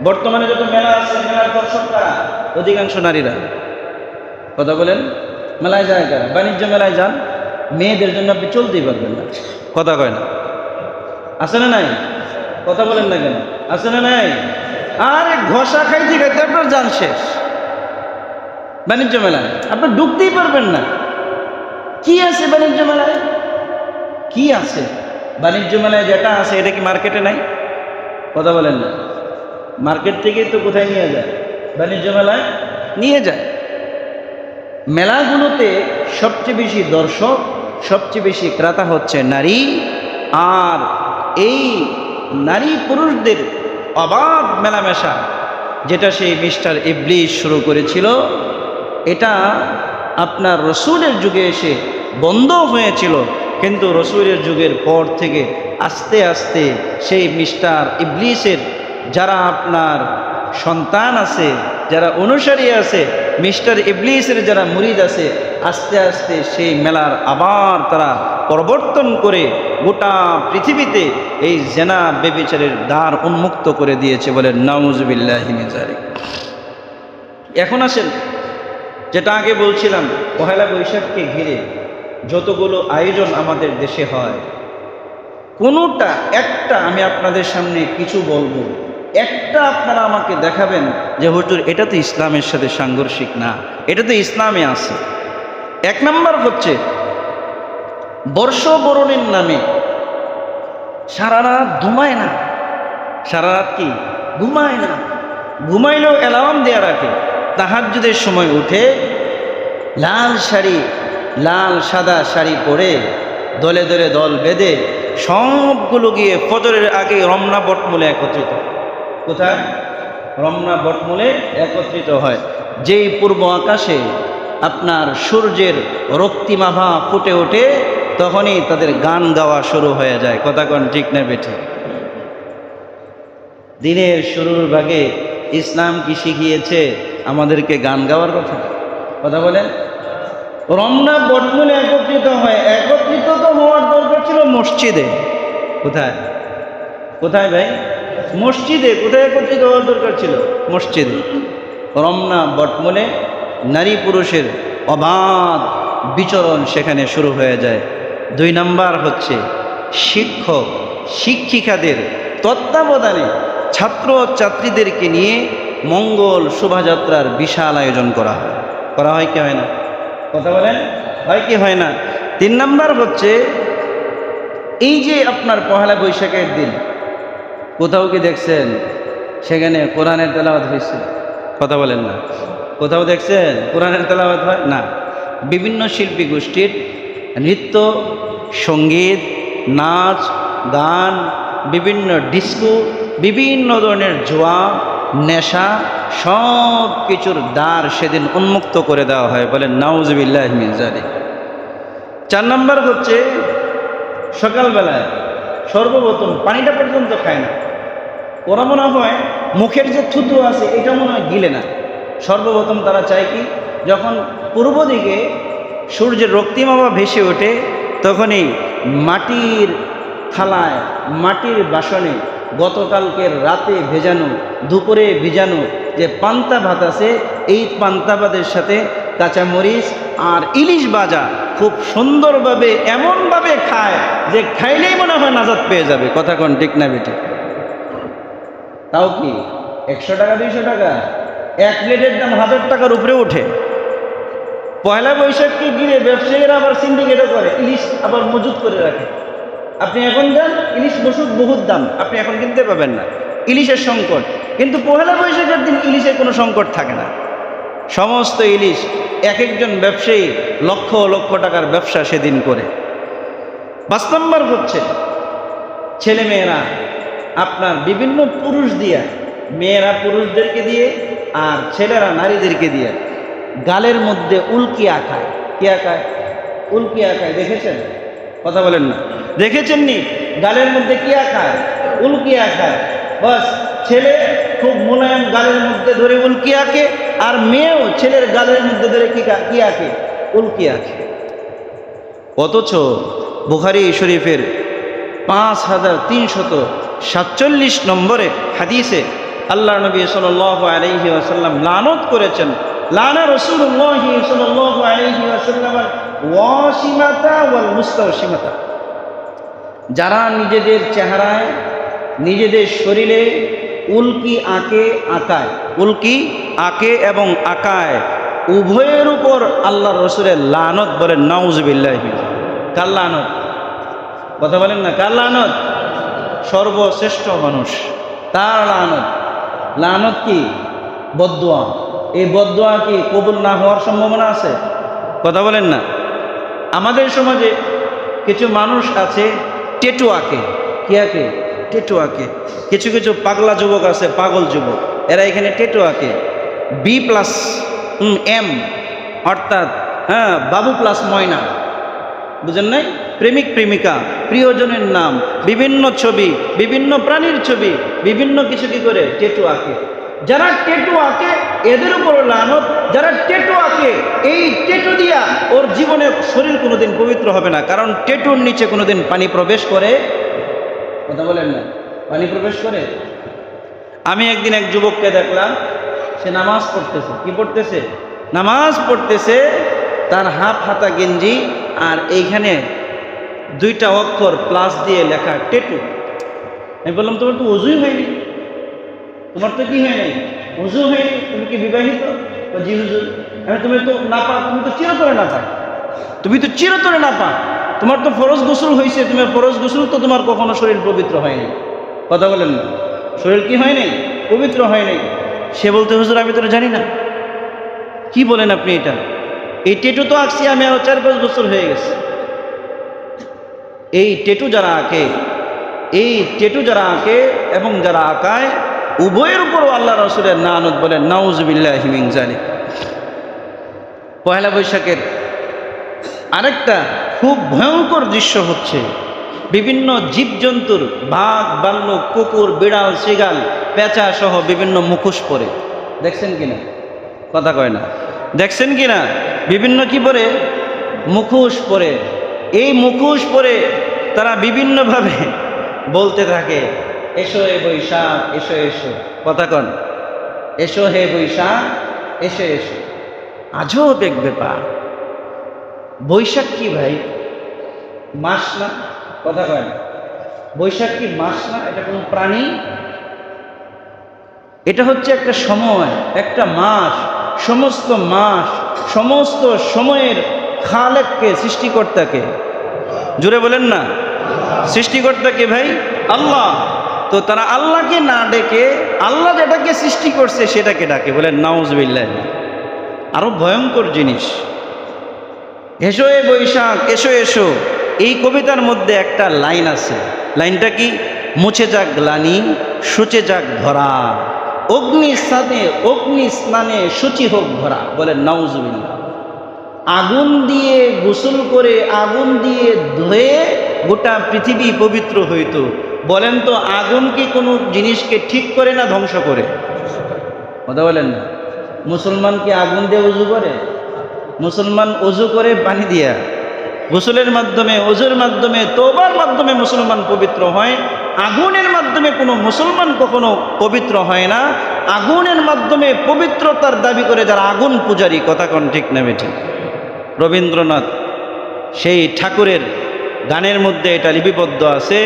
বর্তমানে যত মেলা আছে, মেলার দর্শকরা অধিকাংশ নারীরা। কথা বলেন, মেলায় যায় কারা? বাণিজ্য মেলায় যান, মেয়েদের জন্য আপনি চলতেই পারবেন না। কথা কয় না? আছে না নাই? কথা বলেন না কেন? আছে না নাই? আর ঘষা খাইতে খাইতে আপনার যান শেষ। বাণিজ্য মেলায় আপনি ঢুকতেই পারবেন না। কি আছে বাণিজ্য মেলায়? কি আছে বাণিজ্য মেলায়? যেটা আছে এটা কি মার্কেটে নাই? কথা বলেন না। মার্কেট থেকে তো কোথায় নিয়ে যায়? বাণিজ্য মেলায় নিয়ে যায়। মেলাগুলোতে সবচেয়ে বেশি দর্শক, সবচেয়ে বেশি ক্রেতা হচ্ছে নারী। আর এই নারী পুরুষদের অবাধ মেলামেশা, যেটা সেই মিস্টার ইবলিস শুরু করেছিল, এটা আপনার রসুলের যুগে এসে বন্ধ হয়েছিল। কিন্তু রসুলের যুগের পর থেকে আস্তে আস্তে সেই মিস্টার ইবলিসের যারা আপনার সন্তান আছে, যারা অনুসারী আছে, মিস্টার ইবলিসের যারা মুরিদ আছে, আস্তে আস্তে সেই মেলার আবার তারা পরিবর্তন করে গোটা পৃথিবীতে এই জেনা বেবিচারের দ্বার উন্মুক্ত করে দিয়েছে। বলে নাউজুবিল্লাহি মিন যালিক। এখন আসেন, যেটা আগে বলছিলাম, পহেলা বৈশাখকে ঘিরে যতগুলো আয়োজন আমাদের দেশে হয়, কোনোটা একটা আমি আপনাদের সামনে কিছু বলবো, একটা আপনারা আমাকে দেখাবেন যে হুজুর এটা তো ইসলামের সাথে সাংঘর্ষিক না, এটা তো ইসলামে আছে। এক নাম্বার হচ্ছে বর্ষবরণের নামে সারা রাত ঘুমায় না। সারা রাত কি ঘুমায় না? ঘুমাইলেও অ্যালার্ম দেয়া রাখে। তাহাজ্জুদের সময় উঠে লাল শাড়ি, লাল সাদা শাড়ি পরে দলে দলে দল বেঁধে সবগুলো গিয়ে ফজরের আগে রমনা বটমূলে একত্রিত। কোথায়? রমনা বটমূলে একত্রিত হয়। যেই পূর্ব আকাশে আপনার সূর্যের রক্তিমাভা ফুটে ওঠে, তখনই তাদের গান গাওয়া শুরু হয়ে যায়। কথা কোন ঠিক না বেঠে? দিনের শুরুর ভাগে ইসলাম কি শিখিয়েছে? আমাদেরকে গান গাওয়ার কথা। কথা বলেন। রমনা বটমূলে একত্রিত হয়। একত্রিত তো হওয়ার দরকার ছিল মসজিদে। কোথায়? কোথায় ভাই? মসজিদে। কোথায় একত্রিত হওয়ার দরকার ছিল? মসজিদে। রমনা বটমূলে নারী পুরুষের অবাধ বিচরণ সেখানে শুরু হয়ে যায়। দুই নাম্বার হচ্ছে শিক্ষক শিক্ষিকাদের তত্ত্বাবধানে ছাত্র ছাত্রীদেরকে নিয়ে মঙ্গল শোভাযাত্রার বিশাল আয়োজন করা হয়। করা হয় কি হয় না? কথা বলেন, হয় কি হয় না? তিন নাম্বার হচ্ছে এই যে আপনার পহেলা বৈশাখের দিন কোথাও কি দেখছেন সেখানে কোরআনের তেলাওয়াত হয়েছে? কথা বলেন না। কোথাও দেখছেন কোরআনের তেলাওয়াত হয় না? বিভিন্ন শিল্পী গোষ্ঠীর নৃত্য, সঙ্গীত, নাচ, গান, বিভিন্ন ডিস্কো, বিভিন্ন ধরনের জুয়া, নেশা, সব কিছুর দ্বার সেদিন উন্মুক্ত করে দেওয়া হয়। বলেন নাউজুবিল্লাহি মিন যালিক। 4 নাম্বার হচ্ছে সকালবেলায় সর্বপ্রথম পানিটা পর্যন্ত খায় না। ওরা মনে হয় মুখের যে থুতু আছে এটা মনে হয় গিলে না। সর্বপ্রথম তারা চায় কি, যখন পূর্ব দিকে সূর্যের রক্তিমাভা ভেসে ওঠে তখনই মাটির থালায়, মাটির বাসনে গতকালকের রাতে ভেজানো, দুপুরে ভিজানো যে পান্তা ভাত আছে, এই পান্তা ভাতের সাথে কাঁচামরিচ আর ইলিশ ভাজা খুব সুন্দরভাবে এমনভাবে খায় যে খাইলেই মনে হয় নাজাত পেয়ে যাবে। কথা কোন ঠিক না বেটি? তাও কি 100 টাকা 200 টাকা? এক প্লেটের দাম 1000 টাকার উপরে ওঠে। পয়লা বৈশাখকে ঘিরে ব্যবসায়ীরা আবার সিন্ডিকেটও করে, ইলিশ আবার মজুত করে রাখে। আপনি এখন যান, ইলিশ বসুক বহুত দাম, আপনি এখন কিনতে পাবেন না, ইলিশের সংকট। কিন্তু পয়লা বৈশাখের দিন ইলিশের কোনো সংকট থাকে না। সমস্ত ইলিশ এক একজন ব্যবসায়ী লক্ষ লক্ষ টাকার ব্যবসা সেদিন করে। 5 নম্বর হচ্ছে ছেলেমেয়েরা আপনার বিভিন্ন পুরুষ দিয়া, মেয়েরা পুরুষদেরকে দিয়ে আর ছেলেরা নারীদেরকে দিয়ে গালের মধ্যে উল্কি আঁকায়। কি আঁকায়? উল্কি আঁকায়। দেখেছেন? কথা বলেন না, দেখেছেন নি? গালের মধ্যে কি আঁকায়? উল্কি আঁকায়। বাস, ছেলে খুব মোলায়েম গালের মধ্যে ধরে উল্কি আঁকে, আর মেয়েও ছেলের গালের মধ্যে ধরে কি আঁকে? উল্কি আঁকে। অথচ বুখারী শরীফের 5347 নম্বরে হাদিসে আল্লাহ নবী সাল্লাল্লাহু আলাইহি ওয়াসাল্লাম লানত করেছেন, লানা রাসূলুল্লাহ সাল্লাল্লাহু আলাইহি ওয়াসাল্লাম ওয়াসিমাতা ওয়াল মুস্তাওসিমাতা, যারা নিজেদের চেহারায়, নিজেদের শরীরে উল্কি আঁকায়, উল্কি আঁকে এবং আঁকায়, উভয়ের উপর আল্লাহর রাসূলের লানত। বলেন নাউযুবিল্লাহি। কার লানত? কথা বলেন না, কার লানত? সর্বশ্রেষ্ঠ মানুষ, তার লানত। লানত কি? বদদুয়া। এই বদদুয়া কি কবুল না হওয়ার সম্ভাবনা আছে? কথা বলেন না। আমাদের সমাজে কিছু মানুষ আছে টেটু আঁকে। কি আঁকে? টেটু আঁকে। কিছু কিছু পাগলা যুবক আছে, পাগল যুবক, এরা এখানে টেটু আঁকে। B+M, অর্থাৎ বাবু প্লাস ময়না, বুঝেন নাই? প্রেমিক প্রেমিকা, প্রিয়জনের নাম, বিভিন্ন ছবি, বিভিন্ন প্রাণীর ছবি, বিভিন্ন কিছু কি করে টেটু আঁকে। যারা টেটু আঁকে এদের উপর লানত। যারা টেটু আঁকে, এই টেটু দিয়া ওর জীবনে শরীর কোনোদিন পবিত্র হবে না, কারণ টেটুর নিচে কোনোদিন পানি প্রবেশ করে। কথা বলেন না, পানি প্রবেশ করে। আমি একদিন এক যুবককে দেখলাম, সে নামাজ পড়তেছে। কি পড়তেছে? নামাজ পড়তেছে। তার হাফ হাতা গেঞ্জি আর এইখানে 2টা অক্ষর প্লাস দিয়ে লেখা টেটু। আমি বললাম, তোমার তো ওযুই হয়নি, তোমার তো কি হয় নাই? ওযু হয়নি, তুমি কি বিবাহিত? জি হুজুর। আমি, তুমি তো নাপাক, তুমি তো চিরতরে নাপাক, তুমি তো চিরতরে নাপাক, তোমার তো ফরজ গোসল হয়েছে, তোমার ফরজ গোসল তো তোমার কখনো শরীর পবিত্র হয়নি। কথা বলেন না, শরীর কি হয় নাই? পবিত্র হয় নাই। সে বলতে, হুজুর আমি তো জানি না। কি বলেন আপনি? এটা, এই টেটু তো আঁকছি আমি আরো 4-5 বছর হয়ে গেছে। এই টেটু যারা আঁকে, এই টেটু যারা আঁকে এবং যারা আঁকায়, উভয়ের উপরও আল্লাহ রাসূলের লানত। বলেন নাউযুবিল্লাহি মিন যালিক। পয়লা বৈশাখের আরেকটা খুব ভয়ঙ্কর দৃশ্য হচ্ছে বিভিন্ন জীবজন্তুর, বাঘ, ভাল্লুক, কুকুর, বিড়াল, শৃগাল, পেঁচা সহ বিভিন্ন মুখোশ পরে। দেখছেন কিনা? কথা কয় না। দেখছেন কিনা? বিভিন্ন কি পরে? মুখোশ পরে। এই মুখোশ পরে তারা বিভিন্নভাবে বলতে থাকে, এসো হে বৈশাখ, এসো এসো। কথা কন, এসো হে বৈশাখ, এসো এসো। আজব এক ব্যাপার। বৈশাখ কি ভাই? মাস না? কথা কয় না। বৈশাখ কি মাস না? এটা কোনো প্রাণী? এটা হচ্ছে একটা সময়, একটা মাস। সমস্ত মাস, সমস্ত সময়ের খালেককে, সৃষ্টিকর্তাকে। জুড়ে বলেন না, সৃষ্টিকর্তাকে ভাই? আল্লাহ। তো তারা আল্লাহকে না ডেকে আল্লাহ যেটাকে সৃষ্টি করছে সেটাকে ডাকে। বলেন নাউযুবিল্লাহ। আরো ভয়ঙ্কর জিনিস। এসো এ বৈশাখ, এসো এসো। এই কবিতার মধ্যে একটা লাইন আছে। লাইনটা কি? মুছে যাক গ্লানি, সূচে যাক ধরা, অগ্নি স্নানে সূচি হোক ভরা। বলেন নাউযুবিল্লাহ। আগুন দিয়ে গোসল করে, আগুন দিয়ে ধুয়ে গোটা পৃথিবী পবিত্র হইতো, বলেন তো আগুন কি কোনো জিনিসকে ঠিক করে না ধ্বংস করে? কথা বলেন না। মুসলমান কি আগুন দিয়ে উজু করে? মুসলমান উজু করে পানি দিয়া, গোসলের মাধ্যমে, ওজুর মাধ্যমে, তওবার মাধ্যমে মুসলমান পবিত্র হয়। আগুনের মাধ্যমে কোনো মুসলমান কখনো পবিত্র হয় না। আগুনের মাধ্যমে পবিত্রতার দাবি করে যারা আগুন পূজারী, কথা কোন ঠিক না বেঠিক? রবীন্দ্রনাথ সেই ঠাকুরের গানের মধ্যে এটা লিপিবদ্ধ আছে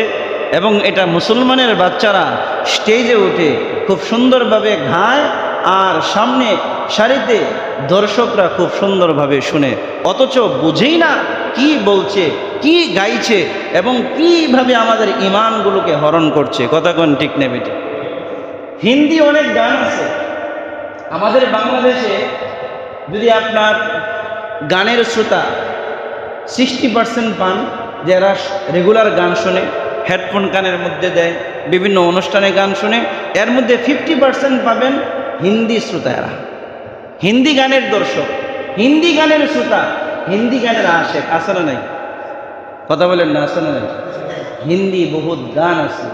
এবং এটা মুসলমানের বাচ্চারা স্টেজে উঠে খুব সুন্দরভাবে গায় আর সামনে সারিতে দর্শকরা খুব সুন্দরভাবে শুনে, অথচ বুঝেই না কি বলছে, কি গাইছে এবং কিভাবে আমাদের ইমানগুলোকে হরণ করছে, কথা কোন ঠিক না বেঠিক? হিন্দি অনেক গান আছে আমাদের বাংলাদেশে। যদি আপনার গানের শ্রোতা 60% পান যারা রেগুলার গান শোনে, হেডফোন কানের মধ্যে দেয়, বিভিন্ন অনুষ্ঠানে গান শোনে, এর মধ্যে 50% পাবেন হিন্দি শ্রোতারা, হিন্দি গানের দর্শক, হিন্দি গানের শ্রোতা, হিন্দি গানের আশেক। আছে না নাই? কথা বলেন না, আছে না নাই? হিন্দি বহুত গান আছে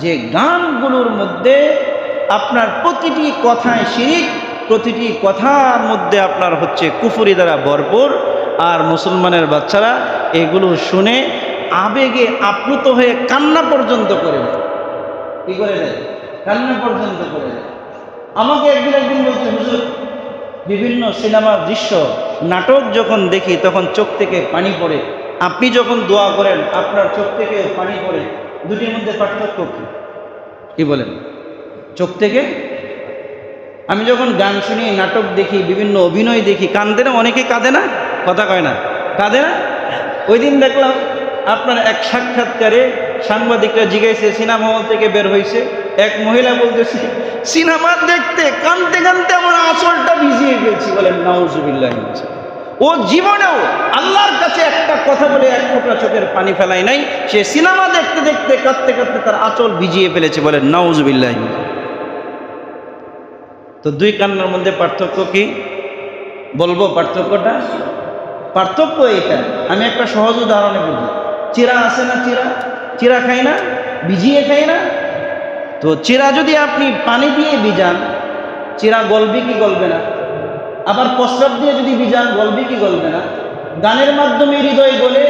যে গানগুলোর মধ্যে আপনার প্রতিটি কথায় শিরিক, প্রতিটি কথার মধ্যে আপনার হচ্ছে কুফরি দ্বারা ভরপুর। আর মুসলমানের বাচ্চারা এগুলো শুনে আবেগে আপ্লুত হয়ে কান্না পর্যন্ত করে দেয়। কি করে দেয়? কান্না পর্যন্ত করে দেয়। আমাকে একদিন বলছে, হুজুর বিভিন্ন সিনেমার দৃশ্য, নাটক যখন দেখি তখন চোখ থেকে পানি পড়ে। আপনি যখন দোয়া করেন আপনার চোখ থেকে পানি পড়ে, দুটির মধ্যে পার্থক্য কি বলেন? চোখ থেকে, আমি যখন গান শুনি, নাটক দেখি, বিভিন্ন অভিনয় দেখি, কাঁদে না? অনেকে কাঁদে না? কথা কয় না, কাঁদে না? ওই দিন দেখলাম আপনার এক সাক্ষাৎকারে সাংবাদিকরা জিজ্ঞাসা, সিনেমা হল থেকে বের হয়েছে, এক মহিলা বলতেছে সিনেমা দেখতে কাঁদতে কাঁদতে আমার আঁচলটা ভিজিয়ে গেছি। বলেন নাউজুবিল্লাহ। ও জীবনেও আল্লাহর কাছে একটা কথা বলে এক ফোঁটা চোখের পানি ফেলাই নাই, সে সিনেমা দেখতে দেখতে কাঁদতে কাঁদতে তার আঁচল ভিজিয়ে ফেলেছে। বলেন নাউজুবিল্লাহ। তো দুই কান্নার মধ্যে পার্থক্য কি বলবো? পার্থক্যটা, পার্থক্য এইটা। আমি একটা সহজ উদাহরণে বলি। চিরা আছে না? চিরা, চিরা খাই না? ভিজিয়ে খাই না? তো চিরা যদি আপনি পানি দিয়ে ভিজান, চিরা গলবে কি গলবে না? আবার প্রস্রাব দিয়ে যদি ভিজান, গলবে কি গলবে না? গানের মাধ্যমে হৃদয় গলে,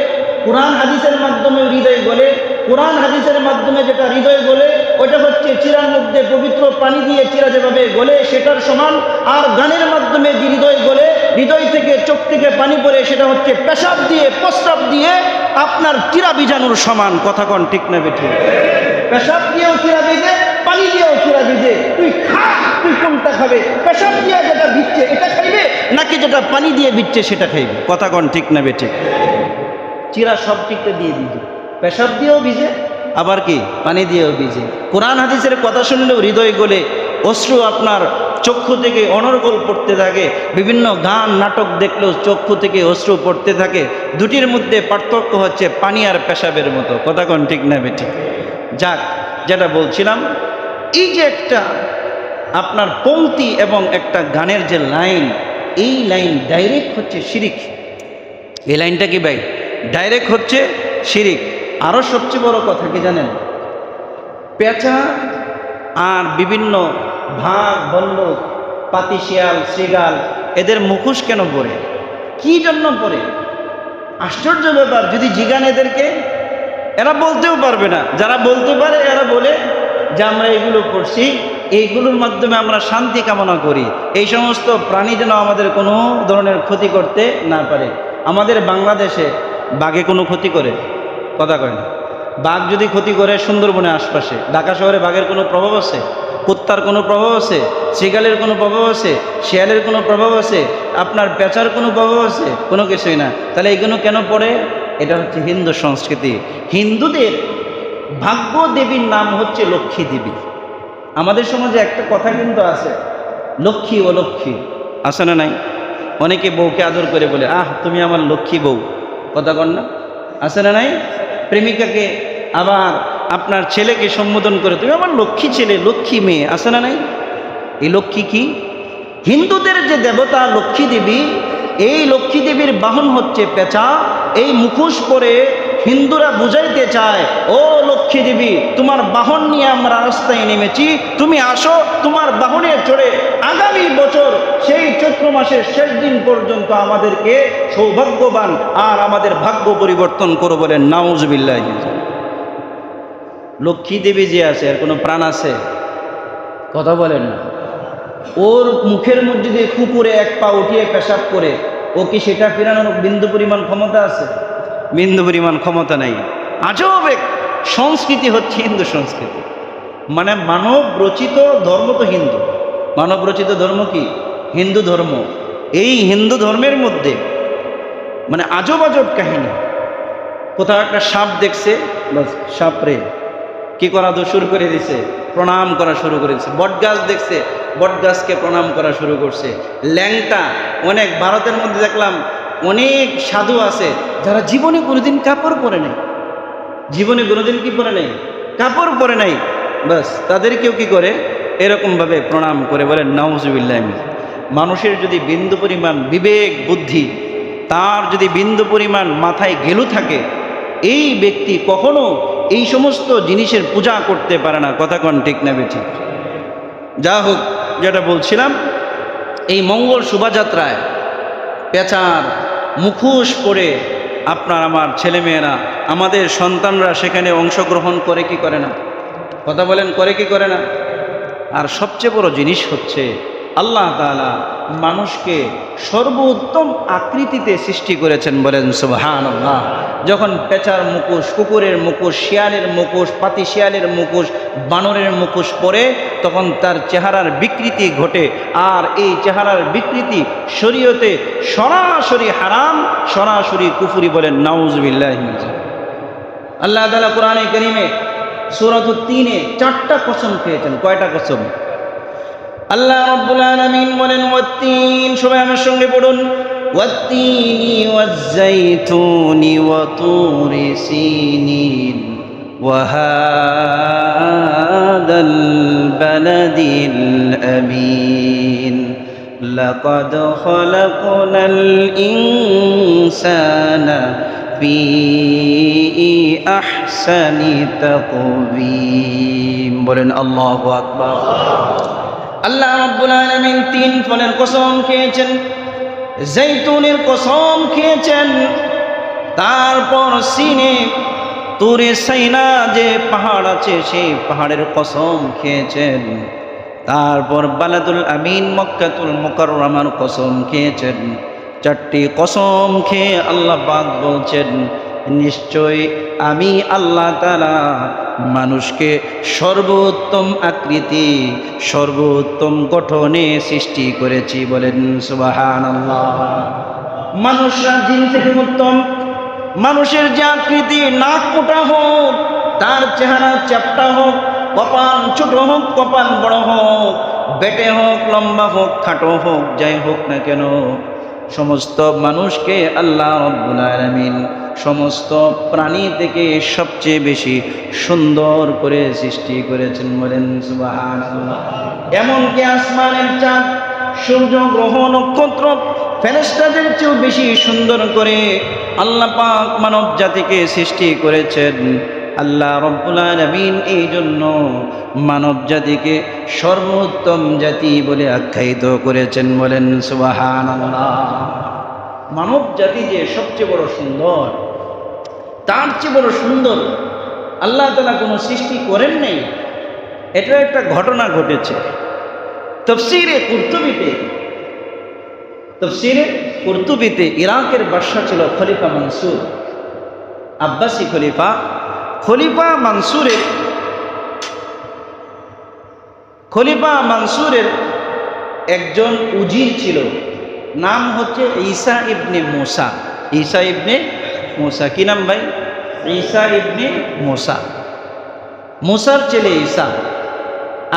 কোরআন হাদিসের মাধ্যমে হৃদয় গলে। কোরআন হাদিসের মাধ্যমে যেটা হৃদয় গলে ওইটা হচ্ছে চিরার মধ্যে পবিত্র পানি দিয়ে চিরা যেভাবে গলে সেটার সমান। আর গানের মাধ্যমে যে হৃদয় গলে, হৃদয় থেকে চোখ থেকে পানি পড়ে, সেটা হচ্ছে পেশাব দিয়ে, প্রস্রাব দিয়ে আপনার চিরা ভিজানোর সমান। কথা কন ঠিক না বেঠিক? পেশাব দিয়েও চিরা ভিজে, পানি দিয়েও চিরা ভিজে। তুই খা, তুই কোনটা খাবে? পেশাব দিয়ে যেটা ভিজছে এটা খাইবে, নাকি যেটা পানি দিয়ে ভিজছে সেটা খাইবে? কথা কন ঠিক না বেঠিক? চিরা সব টিকতে দিয়ে ভিজে, পেশাব দিয়েও ভিজে, আবার কি পানি দিয়েও ভিজে। কোরআন হাদিসের কথা শুনলেও হৃদয় গলে, অশ্রু আপনার চক্ষু থেকে অনর্গল পড়তে থাকে। বিভিন্ন গান নাটক দেখলেও চক্ষু থেকে অশ্রু পড়তে থাকে। দুটির মধ্যে পার্থক্য হচ্ছে পানি আর পেশাবের মতো। কথা কোন ঠিক না বেঠিক? যাক, যেটা বলছিলাম, এই যে একটা আপনার পংক্তি এবং একটা গানের যে লাইন, এই লাইন ডাইরেক্ট হচ্ছে শিরিক। এই লাইনটা কি ভাই? ডাইরেক্ট হচ্ছে শিরিক। আরও সবচেয়ে বড় কথা কি জানেন? পেঁচা আর বিভিন্ন ভাগ, বল্লক, পাতিশিয়াল, শৃগাল এদের মুখোশ কেন পরে? কি জন্য পরে? আশ্চর্য ব্যাপার। যদি জিগান এদেরকে, এরা বলতেও পারবে না। যারা বলতে পারে এরা বলে যে আমরা এগুলো করছি, এইগুলোর মাধ্যমে আমরা শান্তি কামনা করি। এই সমস্ত প্রাণী যেন আমাদের কোনো ধরনের ক্ষতি করতে না পারে। আমাদের বাংলাদেশে বাঘে কোনো ক্ষতি করে? কথা কয় না। বাঘ যদি ক্ষতি করে সুন্দরবনের আশপাশে, ঢাকা শহরে বাঘের কোনো প্রভাব আছে? কুত্তার কোনো প্রভাব আছে? শৃগালের কোনো প্রভাব আছে? শিয়ালের কোনো প্রভাব আছে? আপনার পেঁচার কোনো প্রভাব আছে? কোনো কিছুই না। তাহলে এগুলো কেন পড়ে? এটা হচ্ছে হিন্দু সংস্কৃতি। হিন্দুদের ভাগ্য দেবীর নাম হচ্ছে লক্ষ্মী দেবী। আমাদের সমাজে একটা কথা কিন্তু আছে, লক্ষ্মী ও লক্ষ্মী, আছে না নাই? অনেকে বউকে আদর করে বলে, আহ তুমি আমার লক্ষ্মী বউ। কথা কন না? আছে না নাই? প্রেমিকাকে আবার আপনার ছেলেকে সম্বোধন করে, তুমি আমার লক্ষ্মী ছেলে, লক্ষ্মী মেয়ে। আছে না নাই? এই লক্ষ্মী কি? হিন্দুদের যে দেবতা লক্ষ্মী দেবী, এই লক্ষ্মী দেবীর বাহন হচ্ছে পেঁচা। এই মুখোশ পরে হিন্দুরা বুঝাইতে চায়, ও লক্ষ্মী দেবী, তোমার বাহন নিয়ে আমরা রাস্তায় নেমেছি, তুমি আসো তোমার বাহনে চড়ে আগামী বছর সেই চৈত্র মাসের শেষ দিন পর্যন্ত আমাদেরকে সৌভাগ্যবান আর আমাদের ভাগ্য পরিবর্তন করো, বলেন নাউজুবিল্লাহ। লক্ষ্মী দেবী যে আছে, এর কোনো প্রাণ আছে? কথা বলেন না। ওর মুখের মধ্যে দিয়ে কুকুরে এক পা উঠিয়ে পেশাব করে, ও কি সেটা ফেরানোর বিন্দু পরিমাণ ক্ষমতা আছে? বিন্দু পরিমাণ ক্ষমতা নেই। আজব এক সংস্কৃতি হচ্ছে হিন্দু সংস্কৃতি। মানে মানব রচিত ধর্ম তো হিন্দু, মানব রচিত ধর্ম কি? হিন্দু ধর্ম। এই হিন্দু ধর্মের মধ্যে মানে আজব আজব কাহিনী। কোথাও একটা সাপ দেখছে, বাস সাপরে কি করা তো শুরু করে দিছে, প্রণাম করা শুরু করেছে। বটগাছ দেখছে, বটগাছকে প্রণাম করা শুরু করছে। ল্যাংটা অনেক, ভারতের মধ্যে দেখলাম অনেক সাধু আছে যারা জীবনে কোনোদিন কাপড় পরে নাই, জীবনে কোনোদিন কি পরে নাই, কাপড় পরে নাই। বাস তাদেরকেও কি করে এরকমভাবে প্রণাম করে, বলে নাউজুবিল্লাহ। মানুষের যদি বিন্দু পরিমাণ বিবেক বুদ্ধি, তার যদি বিন্দু পরিমাণ মাথায় গেলু থাকে, এই ব্যক্তি কখনো এই সমস্ত জিনিসের পূজা করতে পারে না। কথা কোন ঠিক না বেঠিক? যা হোক, যেটা বলছিলাম, এই মঙ্গল শোভাযাত্রায় পেঁচার মুখোশ পরে আপনার আমার ছেলেমেয়েরা, আমাদের সন্তানরা সেখানে অংশগ্রহণ করে কি করে না? কথা বলেন, করে কি করে না? আর সবচেয়ে বড় জিনিস হচ্ছে আল্লাহ তাআলা মানুষকে সর্বোত্তম আকৃতিতে সৃষ্টি করেছেন, বলেন সুবহানাল্লাহ। যখন পেঁচার মুখোশ, কুকুরের মুখোশ, শিয়ালের মুখোশ, পাতি শিয়ালের মুখোশ, বানরের মুখোশ পরে, তখন তার চেহারার বিকৃতি ঘটে। আর এই চেহারার বিকৃতি শরীয়তে সরাসরি হারাম, সরাসরি কুফরি, বলেন নাউজুবিল্লাহ। আল্লাহ তাআলা কোরআনে কারীমে সূরাতুত তিনে 4টা কসম খেয়েছেন। কয়টা কসম? আল্লাহ রাব্বুল আলামিন বলেন ওয়াত্তিন, সবাই আমার সঙ্গে পড়ুন, ওয়াত্তিনি ওয়াজ্জাইতুনি ওয়া তুরি সিনিন ওয়া হাদাল বালাদিল আমিন লাকাদ খালাকনাল ইনসানা ফি আহসানি তাকওয়িম, বলেন আল্লাহু আকবার। আল্লাহ রাব্বুল আলামিন 3 ফলের কসম খেয়েছেন, জৈতুনের কসম খেয়েছেন, তারপর সিনে তুরে সাইনা যে পাহাড় আছে সেই পাহাড়ের কসম খেয়েছেন, তারপর বালাদুল আমিন মক্কাতুল মুকাররমার কসম খেয়েছেন। 4টি কসম খেয়ে আল্লাহ পাক বলছেন, নিশ্চয় আমি আল্লাহ তাআলা মানুষকে সর্বোত্তম আকৃতি, সর্বোত্তম গঠনে সৃষ্টি করেছি, বলেন সুবহানাল্লাহ। মানুষরা জিন থেকে উত্তম। মানুষের যে আকৃতি, নাক মোটা হোক, তার চেহারা চ্যাপ্টা হোক, কপাল ছোট হোক, কপাল বড় হোক, বেটে হোক, লম্বা হোক, খাটো হোক, যাই হোক না কেন, সমস্ত মানুষকে আল্লাহ রাব্বুল আলামিন সমস্ত প্রাণী থেকে সবচেয়ে বেশি সুন্দর করে সৃষ্টি করেছেন, বলেন সুবহানাল্লাহ। এমনকি আসমানের চাঁদ, সূর্য, গ্রহ, নক্ষত্র, ফেরেশতাদের চেয়েও বেশি সুন্দর করে আল্লাহ পাক মানব জাতিকে সৃষ্টি করেছেন। আল্লাহ রাব্বুল আলামিন এই জন্য মানব জাতিকে সর্বোত্তম জাতি বলে আখ্যায়িত করেছেন, বলেন সুবহানাল্লাহ। মানব জাতি যে সবচেয়ে বড় সুন্দর, তার চেয়ে বড় সুন্দর আল্লাহ তাআলা কোনো সৃষ্টি করেন নাই। এটা একটা ঘটনা ঘটেছে তাফসীরে কুরতুবীতে। ইরাকের বাদশা ছিল খলিফা মনসুর, আব্বাসী খলিফা। খলিফা মনসুরের একজন উজির ছিল, নাম হচ্ছে ঈসা ইবনে মুসা। ঈসা ইবনে মুসা, কি নাম ভাই? ঈসা ইবনে মুসা, মুসার ছেলে ঈসা।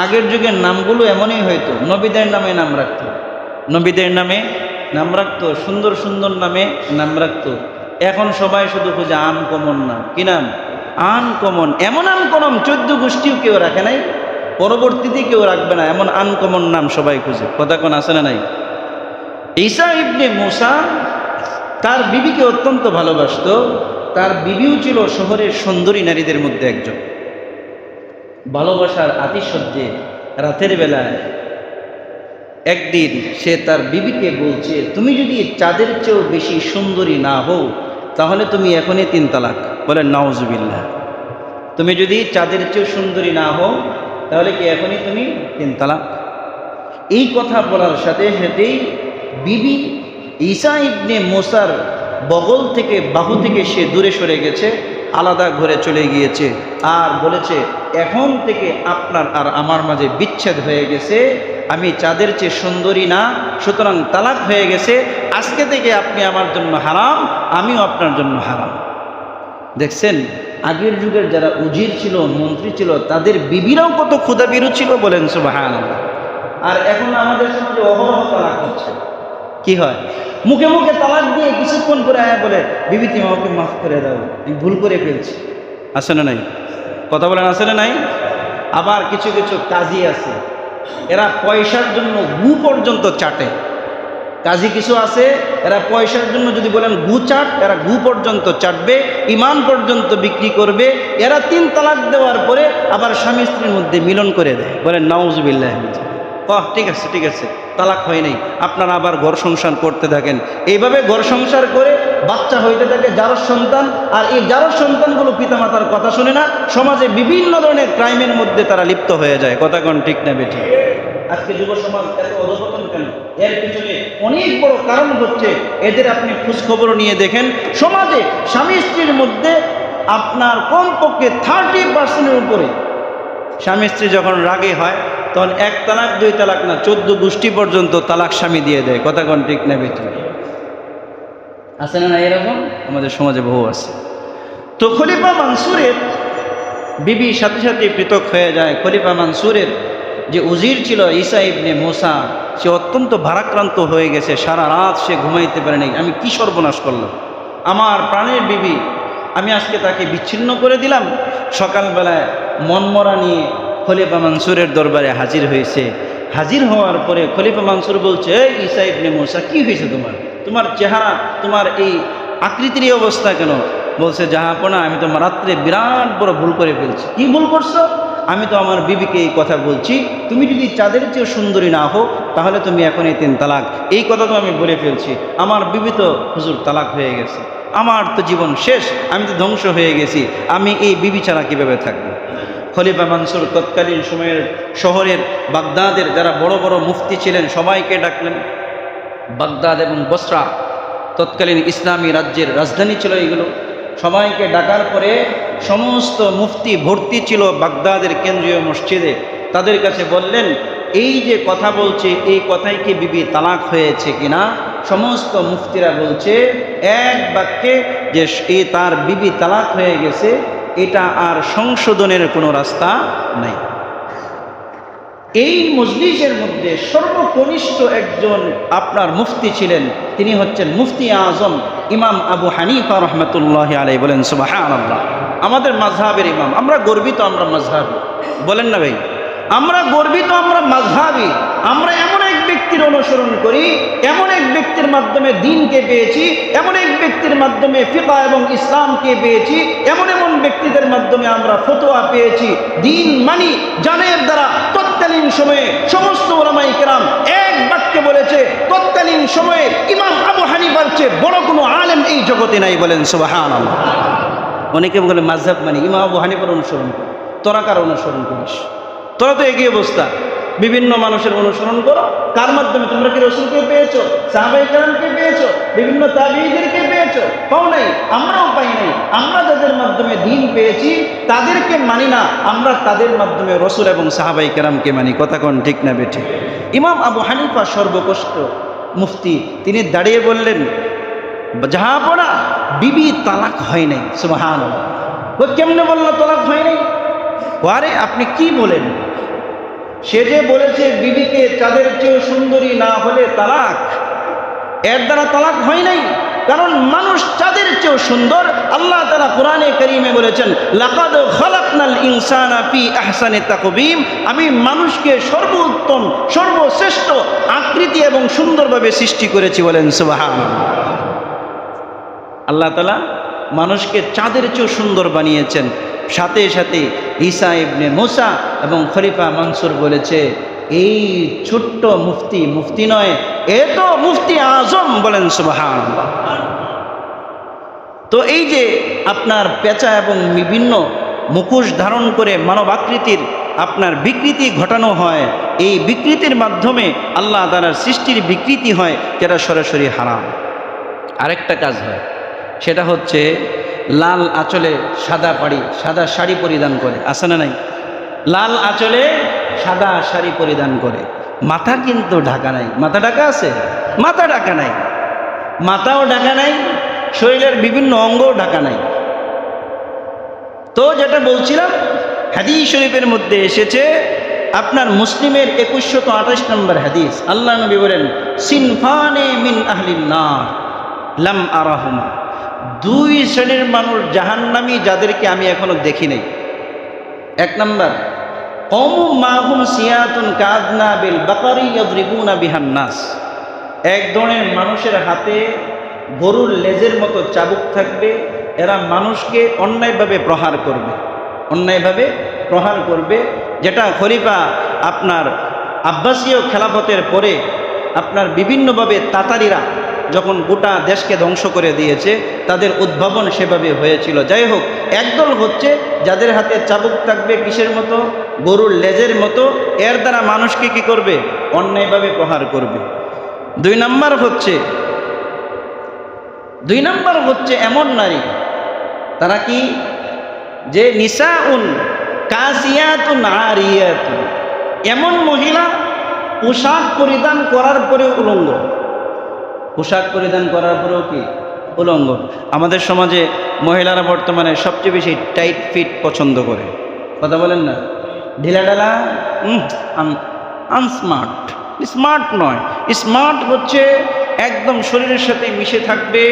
আগের যুগের নামগুলো এমনই হয়তো, নবীদের নামে নাম রাখতো, নবীদের নামে নাম রাখতো, সুন্দর সুন্দর নামে নাম রাখতো। এখন সবাই শুধু খুঁজে আনকমন নাম। কি নাম? আনকমন। এমন আনকমন 14 গোষ্ঠীও কেউ রাখে নাই, পরবর্তীতে কেউ রাখবে না, এমন আনকমন নাম সবাই খুঁজে। কথা কোন আছে না নাই? ঈসা ইবনে মুসা তার বিবিকে অত্যন্ত ভালোবাসতো। তার বিবিও ছিল শহরের সুন্দরী নারীদের মধ্যে একজন। ভালোবাসার আতিশয্যে রাতের বেলায় একদিন সে তার বিবিকে বলছে, তুমি যদি চাঁদের চেয়েও বেশি সুন্দরী না হও তাহলে তুমি এখনই 3 তালাক। বলেন নাউজুবিল্লাহ। তুমি যদি চাঁদের চেয়েও সুন্দরী না হও তাহলে কি এখনই তুমি 3 তালাক। এই কথা বলার সাথে সাথেই বিবি ঈসা ইবনে মুসার বগল থেকে, বাহু থেকে সে দূরে সরে গেছে, আলাদা ঘরে চলে গিয়েছে আর বলেছে, এখন থেকে আপনার আর আমার মাঝে বিচ্ছেদ হয়ে গেছে, আমি চাঁদের চেয়ে সুন্দরী না, সুতরাং তালাক হয়ে গেছে, আজকে থেকে আপনি আমার জন্য হারাম, আমিও আপনার জন্য হারাম। দেখছেন আগের যুগের যারা উজির ছিল, মন্ত্রী ছিল, তাদের বিবিরাও কত ক্ষুধাবিরু ছিল, বলেন সুবহানাল্লাহ। আর এখন আমাদের সমাজে অহরহ তালাক হচ্ছে। কি হয়, মুখে মুখে তালাক দিয়ে কিছুক্ষণ করে আয়া বলে, বিবি তুমি আমাকে মাফ করে দাও, আমি ভুল করে ফেলছি। আছে না নাই? কথা বলেন আছে না নাই? আবার কিছু কিছু কাজী আছে, এরা পয়সার জন্য গু পর্যন্ত চাটে। কাজী কিছু আছে, এরা পয়সার জন্য যদি বলেন গু চাট, এরা গু পর্যন্ত চাটবে, ইমান পর্যন্ত বিক্রি করবে। এরা 3 তালাক দেওয়ার পরে আবার স্বামী স্ত্রীর মধ্যে মিলন করে দেয়। বলেন নাউজুবিল্লাহ। ঠিক আছে ঠিক আছে, তালাক হয় নাই, আপনারা আবার ঘর সংসার করতে থাকেন। এইভাবে ঘর সংসার করে বাচ্চা হইতে থাকে জারজ সন্তান, আর এই জারজ সন্তানগুলো পিতামাতার কথা শুনে না, সমাজে বিভিন্ন ধরনের ক্রাইমের মধ্যে তারা লিপ্ত হয়ে যায়। কথা কোন ঠিক না বেঠিক? আজকে যুব সমাজ এত অধপতন কেন? এর পিছনে অনেক বড় কারণ হচ্ছে এদের আপনি খোঁজখবর নিয়ে দেখেন, সমাজে স্বামী স্ত্রীর মধ্যে আপনার কমপক্ষে 30% উপরে স্বামী স্ত্রী যখন রাগে হয় তখন 1 তালাক 2 তালাক না, 14 গোষ্ঠী পর্যন্ত তালাক স্বামী দিয়ে দেয়। কথা কোন ঠিক না বেঠিক? আছে না এরকম? আমাদের সমাজে বহু আছে। তো খলিফা মানসুরের বিবি সাথে সাথে পৃথক হয়ে যায়। খলিফা মানসুরের যে উজির ছিল ঈসা ইবনে মুসা, সে অত্যন্ত ভারাক্রান্ত হয়ে গেছে, সারা রাত সে ঘুমাইতে পারে নাই। আমি কি সর্বনাশ করলাম, আমার প্রাণের বিবি, আমি আজকে তাকে বিচ্ছিন্ন করে দিলাম। সকালবেলায় মনমরা নিয়ে খলিফা মানসুরের দরবারে হাজির হয়েছে। হাজির হওয়ার পরে খলিফা মানসুর বলছে, এই ঈসা ইবনে মুসা, কি হয়েছে তোমার? তোমার চেহারা, তোমার এই আকৃতির এই অবস্থা কেন? বলছে, জাহাপনা, আমি তো রাত্রে বিরাট বড় ভুল করে ফেলছি। কি ভুল করছো? আমি তো আমার বিবিকে এই কথা বলছি, তুমি যদি চাঁদের চেয়ে সুন্দরী না হো তাহলে তুমি এখনই 3 তালাক। এই কথা তো আমি বলে ফেলছি। আমার বিবি তো হুজুর তালাক হয়ে গেছে, আমার তো জীবন শেষ, আমি তো ধ্বংস হয়ে গেছি, আমি এই বিবি ছাড়া কীভাবে থাকবো? খলিফা মানসুর তৎকালীন সময়ের শহরের বাগদাদের যারা বড় বড় মুফতি ছিলেন সবাইকে ডাকলেন। বাগদাদ এবং বসরা তৎকালীন ইসলামী রাজ্যের রাজধানী ছিল এগুলো। সবাইকে ডাকার পরে সমস্ত মুফতি ভর্তি ছিল বাগদাদের কেন্দ্রীয় মসজিদে। তাদের কাছে বললেন, এই যে কথা বলছে এই কথাই কি বিবি তালাক হয়েছে কিনা? সমস্ত মুফতিরা বলছে এক বাক্যে যে এই তার বিবি তালাক হয়ে গেছে, এটা আর সংশোধনের কোনো রাস্তা নাই। এই মজলিসের মধ্যে সর্বকনিষ্ঠ একজন আপনার মুফতি ছিলেন, তিনি হচ্ছেন মুফতি আজম ইমাম আবু হানিফা রহমতুল্লাহ আলাইহি। বলেন সুবহানাল্লাহ। আমাদের মাযহাবের ইমাম, আমরা গর্বিত, আমরা মাযহাবী। বলেন না ভাই, আমরা গর্বিত, আমরা মাযহাবী। আমরা এমন এক ব্যক্তির অনুসরণ করি, এমন এক ব্যক্তির মাধ্যমে দ্বীনকে পেয়েছি, এমন এক ব্যক্তির মাধ্যমে ফিকহ এবং ইসলামকে পেয়েছি, এমন এমন ব্যক্তিদের মাধ্যমে আমরা ফতোয়া পেয়েছি। দ্বীন মানি জানের দ্বারা তৎকালীন সময়ে সমস্ত উলামায়ে কেরাম এক বাক্যে বলেছে, তৎকালীন সময়ে ইমাম আবু হানিফার চেয়ে বড় কোনো আলেম এই জগতে নাই। বলেন সুবহানাল্লাহ। অনেকে বলে মাযহাব মানে ইমাম আবু হানিফার অনুসরণ করে, তোরা কার অনুসরণ করিস? তোরা তো একই অবস্থা, বিভিন্ন মানুষের অনুসরণ করো। কার মাধ্যমে? তোমরা কি রাসূলকে পেয়েছো? সাহাবায়ে কেরামকে পেয়েছো? বিভিন্ন তাবিঈদেরকে পেয়েছো? পাও নাই, আমরাও পাই নাই। আমরা যাদের মাধ্যমে দ্বীন পেয়েছি তাদেরকে মানি না, আমরা তাদের মাধ্যমে রাসূল এবং সাহাবায়ে কেরামকে মানি। কথা কোন ঠিক না বেঠিক? ইমাম আবু হানিফা সর্বকনিষ্ঠ মুফতি, তিনি দাঁড়িয়ে বললেন, জাহাপনা, বিবি তালাক হয় নাই। সুবহানাল্লাহ। ও কেমনে বললো তালাক হয় নাই? আরে আপনি কি বলেন? সে যে বলেছে বিবিকে চাঁদের চেয়েও সুন্দরী না হলে তালাক, এর দ্বারা তালাক হয় নাই। কারণ মানুষ চাঁদের চেয়েও সুন্দর। আল্লাহ তাআলা কোরআনে কারীমে বলেছেন, লাকাদ খালাকনাল ইনসানা ফি আহসানি তাকবীম, আমি মানুষকে সর্বোত্তম সর্বশ্রেষ্ঠ আকৃতি এবং সুন্দরভাবে সৃষ্টি করেছি। বলেন সুবহানাল্লাহ। আল্লাহ তাআলা মানুষকে চাঁদের চেয়েও সুন্দর বানিয়েছেন। সাথে সাথে ঈসা ইবনে মুসা এবং খলিফা মনসুর বলেছে, এই ছোট্ট মুফতি নয়, এ তো মুফতি আজম, বলেন সুবহানাল্লাহ। তো এই যে আপনার পেঁচা এবং বিভিন্ন মুখোশ ধারণ করে মানব আকৃতির আপনার বিকৃতি ঘটানো হয়, এই বিকৃতির মাধ্যমে আল্লাহ তাআলার সৃষ্টির বিকৃতি হয়, যেটা সরাসরি হারাম। আরেকটা কাজ হয়, সেটা হচ্ছে লাল আঁচলে সাদা শাড়ি পরিধান করে, আছে না নাই? লাল আঁচলে সাদা শাড়ি পরিধান করে, মাথা কিন্তু ঢাকা নাই। মাথা ঢাকা আছে? মাথা ঢাকা নাই, মাথাও ঢাকা নাই, শরীরের বিভিন্ন অঙ্গও ঢাকা নাই। তো যেটা বলছিলাম, হাদিস শরীফের মধ্যে এসেছে, আপনার মুসলিমের 2128 নম্বর হাদিস, আল্লাহ নবী বলেন, সিনফানে মিন আহলিন নার লাম আরাহুমা, দুই শ্রেণীর মানুষ জাহান্নামী যাদেরকে আমি এখনো দেখি নাই। এক নম্বর, কওমুম মাহুম সিয়াতুন কাযনাবিল বাকারি ইয়াদরিবুনা বিহান নাস, এক ধরনের মানুষের হাতে গরুর লেজের মতো চাবুক থাকবে, এরা মানুষকে অন্যায়ভাবে প্রহার করবে, যেটা খলিফা আপনার আব্বাসীয় খেলাফতের পরে আপনার বিভিন্নভাবে তাতারিরা যখন গোটা দেশকে ধ্বংস করে দিয়েছে, তাদের উদ্ভাবন সেভাবে হয়েছিল। যাই হোক, একদল হচ্ছে যাদের হাতে চাবুক থাকবে কিসের মতো? গরুর লেজের মতো, এর দ্বারা মানুষকে কি করবে? অন্যায়ভাবে প্রহার করবে। দুই নাম্বার হচ্ছে এমন নারী, তারা কি? যে নিসাউন কাসিয়াতুন আরিয়াতুন, এমন মহিলা পোশাক পরিধান করার পরেও উলঙ্গ, পোশাক পরিধান করার পরেও কি? উলঙ্গ। আমাদের সমাজে মহিলারা বর্তমানে সবচেয়ে বেশি টাইট ফিট পছন্দ করে, কথা বলেন না? ঢিলাঢালা আনস্মার্ট। স্মার্ট নয়, স্মার্ট হচ্ছে একদম শরীরের সাথে মিশে থাকবে,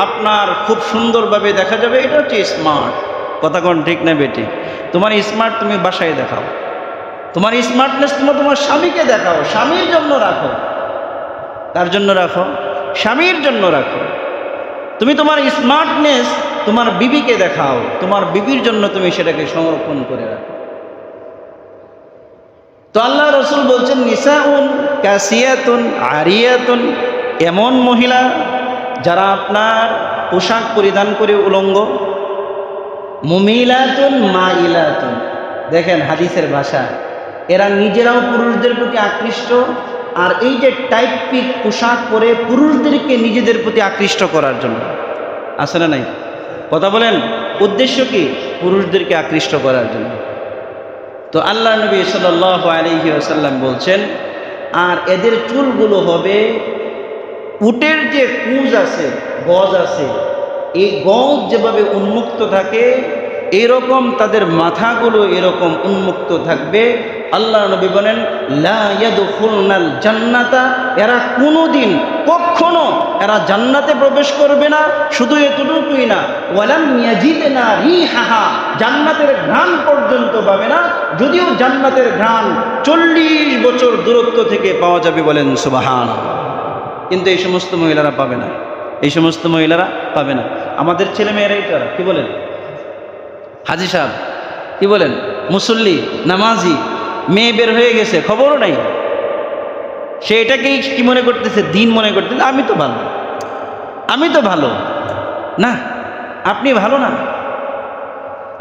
আপনার খুব সুন্দরভাবে দেখা যাবে, এটা হচ্ছে স্মার্ট। কথা কোন ঠিক না বেটি? তোমার স্মার্ট তুমি বাসায় দেখাও, তোমার স্মার্টনেস তোমার স্বামীকে দেখাও, স্বামীর জন্য রাখো। তার জন্য রাখো? স্বামীর জন্য রাখো। তুমি তোমার স্মার্টনেস তোমার বিবিকে দেখাও, তোমার বিবির জন্য তুমি সেটাকে সংরক্ষণ করে রাখো। তো আল্লাহ রসুল বলছেন, নিসাউন কাসিয়াতুন আরিয়াতুন, এমন মহিলা যারা আপনার পোশাক পরিধান করে উলঙ্গ, মুমিলাতুন মাইলাতুন, দেখেন হাদিসের ভাষা, এরা নিজেরাও পুরুষদের প্রতি আকৃষ্ট, আর এই যে টাইট ফিট পোশাক পরে পুরুষদেরকে নিজেদের প্রতি আকৃষ্ট করার জন্য, আছে না নাই? কথা বলেন, উদ্দেশ্য কি? পুরুষদেরকে আকৃষ্ট করার জন্য। তো আল্লাহ নবী সাল্লাল্লাহু আলাইহি ওয়াসাল্লাম বলছেন, আর এদের চুলগুলো হবে উটের যে কুঁজ আছে, গজ আছে, এই গজ যেভাবে উন্মুক্ত থাকে, এরকম তাদের মাথাগুলো এরকম উন্মুক্ত থাকবে। আল্লাহ নবী বলেন, লা ইয়াদখুলনাল জান্নাতা, এরা কোনোদিন কখনো এরা জান্নাতে প্রবেশ করবে না। শুধু এতটুকুই না, ওয়ালাম ইয়াজিদনা রিহাহা, জান্নাতের ঘ্রাণ পর্যন্ত পাবে না, যদিও জান্নাতের ঘ্রাণ 40 বছর দূরত্ব থেকে পাওয়া যাবে, বলেন সুবহানাল্লাহ। কিন্তু এই সমস্ত মহিলারা পাবে না, এই সমস্ত মহিলারা পাবে না। আমাদের ছেলে মেয়েরাই তারা কি বলেন? হাজি সাহেব কি বলেন? মুসল্লি, নামাজি, মেয়ে বের হয়ে গেছে, খবরও নাই, সে এটাকেই কি মনে করতেছে? দিন মনে করতেছে, আমি তো ভালো না। আপনি ভালো না,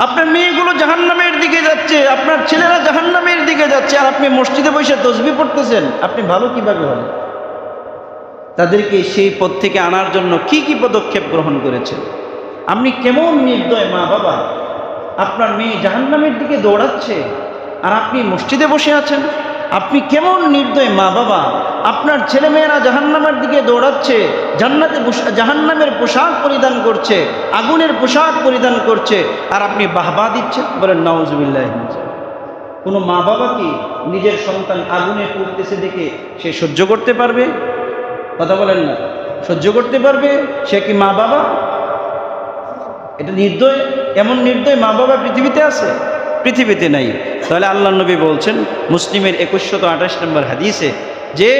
আপনার মেয়েগুলো জাহান্নামের দিকে যাচ্ছে, আপনার ছেলেরা জাহান্নামের দিকে যাচ্ছে, আর আপনি মসজিদে বসে তসবিহ পড়তেছেন, আপনি ভালো কিভাবে হলেন? তাদেরকে সেই পথ থেকে আনার জন্য কি কি পদক্ষেপ গ্রহণ করেছেন? আপনি কেমন নির্দয় মা বাবা, আপনার মেয়ে জাহান্নামের দিকে দৌড়াচ্ছে আর আপনি মসজিদে বসে আছেন। আপনি কেমন নির্দয় মা বাবা, আপনার ছেলেমেয়েরা জাহান্নামের দিকে দৌড়াচ্ছে, জাহান্নামের পোশাক পরিধান করছে, আগুনের পোশাক পরিধান করছে, আর আপনি বাহবা দিচ্ছেন, বলেন নাউজুবিল্লাহ। কোনো মা বাবা কি নিজের সন্তান আগুনে পুড়তেছে দেখে সে সহ্য করতে পারবে? কথা বলেন না, সহ্য করতে পারবে? সে কি মা বাবা? এটা নির্দয়, এমন নির্দয় মা বাবা পৃথিবীতে আছে? পৃথিবীতে নাই। তাহলে আল্লাহ নবী বলছেন মুসলিমের 2128 নম্বর হাদিসে, যে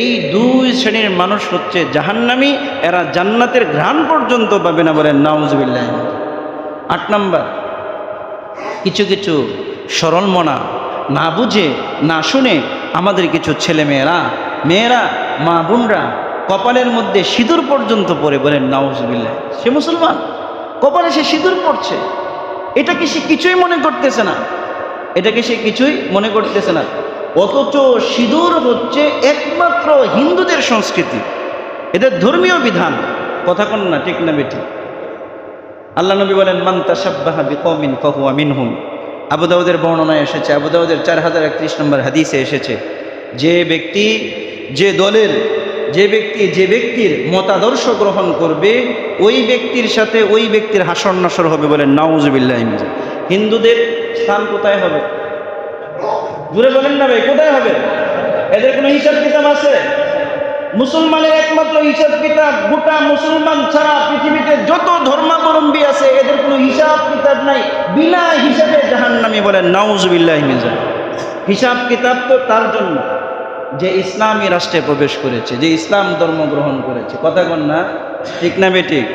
এই দুই শ্রেণীর মানুষ হচ্ছে জাহান্নামী, এরা জান্নাতের ঘ্রাণ পর্যন্ত পাবে না, বলেন নাউজুবিল্লাহ। 8 নাম্বার, কিছু কিছু সরল মনা না বুঝে না শুনে আমাদের কিছু ছেলে মেয়েরা মা বোনরা কপালের মধ্যে সিঁদুর পর্যন্ত পরে, বলেন নাউজুবিল্লাহ। সে মুসলমান, কপালে সে সিঁদুর পড়ছে, এটাকে সে কিছুই মনে করতেছে না, এটাকে সে কিছুই মনে করতেছে না। অথচ সিঁদুর হচ্ছে একমাত্র হিন্দুদের সংস্কৃতি, এদের ধর্মীয় বিধান। কথা কোন না, ঠিক না বেঠিক? আল্লাহ নবী বলেন, মান তাশাব্বাহা বিকওমিন ফাহুয়া মিনহুম। আবু দাউদের বর্ণনায় এসেছে, আবু দাউদের 4031 নম্বর হাদিসে এসেছে, যে ব্যক্তি যে ব্যক্তির মতাদর্শ গ্রহণ করবে, ওই ব্যক্তির সাথে ওই ব্যক্তির হাসর নাসর হবে, বলেন নাউজুবিল্লাহ। হিন্দুদের স্থান কোথায় হবে? জুড়ে বলেন না ভাই, কোথায় হবে? এদের কোনো হিসাব কিতাব আছে? মুসলমানের একমাত্র হিসাব কিতাব, গোটা মুসলমান ছাড়া পৃথিবীতে যত ধর্মাবলম্বী আছে এদের কোনো হিসাব কিতাব নাই, বিনা হিসাবে জাহান্নামী, বলেন নাউজুবিল্লাহ। হিসাব কিতাব তো তার জন্য যে ইসলামী রাষ্ট্রে প্রবেশ করেছে, যে ইসলাম ধর্ম গ্রহণ করেছে। কথা বল না, ঠিক না বেঠিক?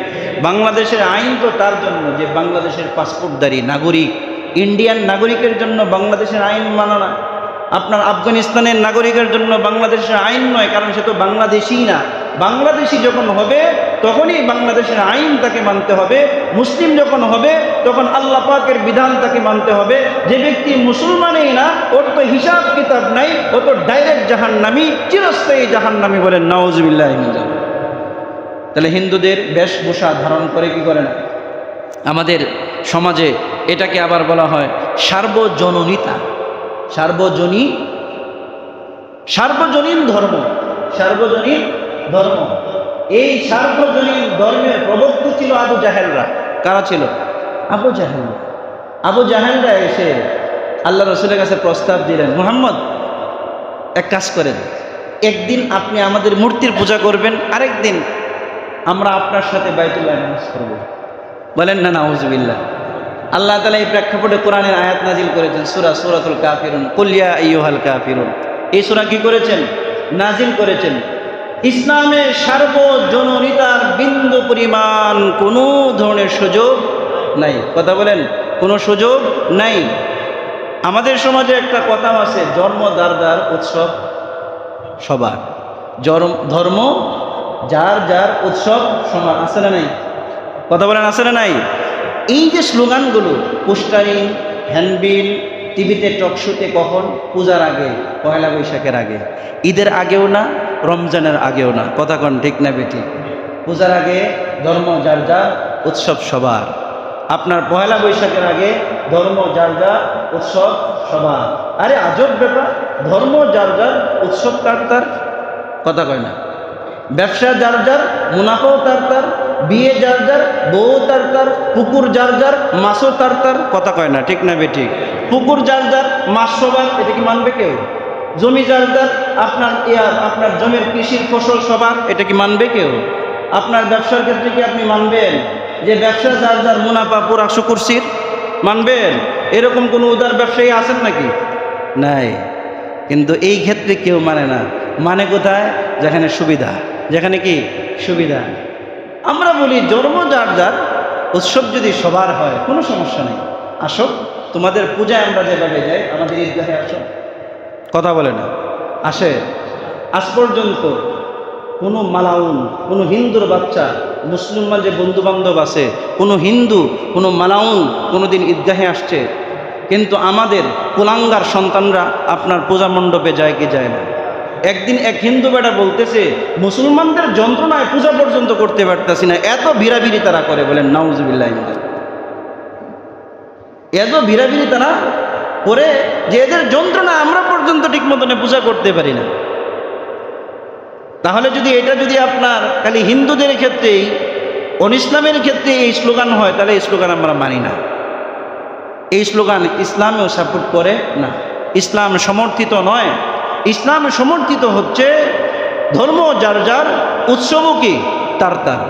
বাংলাদেশের আইন তো তার জন্য যে বাংলাদেশের পাসপোর্টধারী নাগরিক, ইন্ডিয়ান নাগরিকের জন্য বাংলাদেশের আইন মানা না। আপনার আফগানিস্তানের নাগরিকের জন্য বাংলাদেশের আইন নয়, কারণ সে তো বাংলাদেশী না। বাংলাদেশি যখন হবে তখনই বাংলাদেশের আইন তাকে মানতে হবে। মুসলিম যখন হবে তখন আল্লাহ পাকের বিধান তাকে মানতে হবে। যে ব্যক্তি মুসলমানই না, ওর তো হিসাব কিতাব নাই, ও তো ডাইরেক্ট জাহান্নামী, চিরস্থায়ী জাহান্নামী, বলেন নাউজুবিল্লাহ। তাহলে হিন্দুদের বেশভূষা ধারণ করে কি করে না? আমাদের সমাজে এটাকে আবার বলা হয় সার্বজনীনতা, সার্বজনীন ধর্ম, সার্বজনীন ধর্ম। এই সার্বজনীন ধর্মের প্রবক্তা ছিল আবু জাহেলরা। কারা ছিল? আবু জাহেলরা। আবু জাহেলরা এসে আল্লাহ রসুলের কাছে প্রস্তাব দিলেন, মুহাম্মদ এক কাজ করেন, একদিন আপনি আমাদের মূর্তির পূজা করবেন, আরেকদিন আমরা আপনার সাথে বাইতুল্লাহ নামাজ করব। বলেন না নাউজুবিল্লাহ। আল্লাহ তাআলা এই প্রেক্ষাপটে কোরআনের আয়াত নাজিল করেছেন, সূরাতুল কাফিরুন, কুল ইয়া আইয়ুহাল কাফিরুন। এই সূরা কি করেছেন? নাজিল করেছেন। ইসলামের সার্বজনীনতার বিন্দু পরিমাণ কোনো ধরনের সুযোগ নাই। কথা বলেন, কোনো সুযোগ নাই। আমাদের সমাজে একটা কথা আছে, জন্ম যার উৎসব সবার, ধর্ম যার যার উৎসব সমান। আছে না নাই? কথা বলেন, আছে না নাই? এই যে স্লোগানগুলো, পোস্টারিং, হ্যান্ডবিল, টিভিতে টকশোতে, কখন? পূজার আগে, পয়লা বৈশাখের আগে, ঈদের আগেও না, রমজানের আগেও না। কথা কন, ঠিক না বেটি? পূজার আগে ধর্ম যার যার, উৎসব সবার। আপনার পয়লা বৈশাখের আগে ধর্ম যার যার, উৎসব সবার। আরে আজব ব্যাপার, ধর্ম যার যার, উৎসব তার তার। কথা কয় না। ব্যবসা যার যার, মুনাফাও তার তার, বিয়ে যার যার, বউ তার তার, পুকুর যার যার, মাছও তার তার। কথা কয় না, ঠিক না বেঠিক? পুকুর যার যার, মাছ সবার, এটা কি মানবে কেউ? জমি যার যার, আপনার জমির কৃষির ফসল সবার, এটা কি মানবে কেউ? আপনার ব্যবসার ক্ষেত্রে কি আপনি মানবেন যে ব্যবসা যার যার, মুনাফা পুরা শুকুরশির? মানবেন? এরকম কোনো উদার ব্যবসায়ী আছেন নাকি? নাই। কিন্তু এই ক্ষেত্রে কেউ মানে না। মানে কোথায়? যেখানে সুবিধা, যেখানে কি সুবিধা। আমরা বলি জন্ম যার যার, উৎসব যদি সবার হয় কোনো সমস্যা নেই। আসো, তোমাদের পূজায় আমরা যেভাবে যাই, আমাদের ঈদগাহে আসো। কথা বলে না, আসে। আজ পর্যন্ত কোনো মালাউন, কোনো হিন্দুর বাচ্চা, মুসলমান যে বন্ধু বান্ধব আছে, কোনো হিন্দু, কোনো মালাউন কোনোদিন ঈদগাহে আসছে? কিন্তু আমাদের কুলাঙ্গার সন্তানরা আপনার পূজা মণ্ডপে যায় কি যায় না? একদিন এক হিন্দু বেটা বলতেছে, মুসলমানদের যন্ত্রণায় পূজা পর্যন্ত করতে পারতেছি না, এত ভিড়াভিড়ি তারা করে। বলেন নাউজুবিল্লাহ। এত ভিড়াভিড়ি তারা করে যে এদের যন্ত্রণা আমরা পর্যন্ত ঠিক মতনে পূজা করতে পারি না। তাহলে যদি আপনার খালি হিন্দুদের ক্ষেত্রেই, অনিসলামের ক্ষেত্রে এই স্লোগান হয়, তাহলে এই স্লোগান আমরা মানি না। এই স্লোগান ইসলামেও সাপোর্ট করে না, ইসলাম সমর্থিত নয়। ইসলাম সমর্থিত হচ্ছে ধর্ম যার যার, উৎসবও কি তার তার।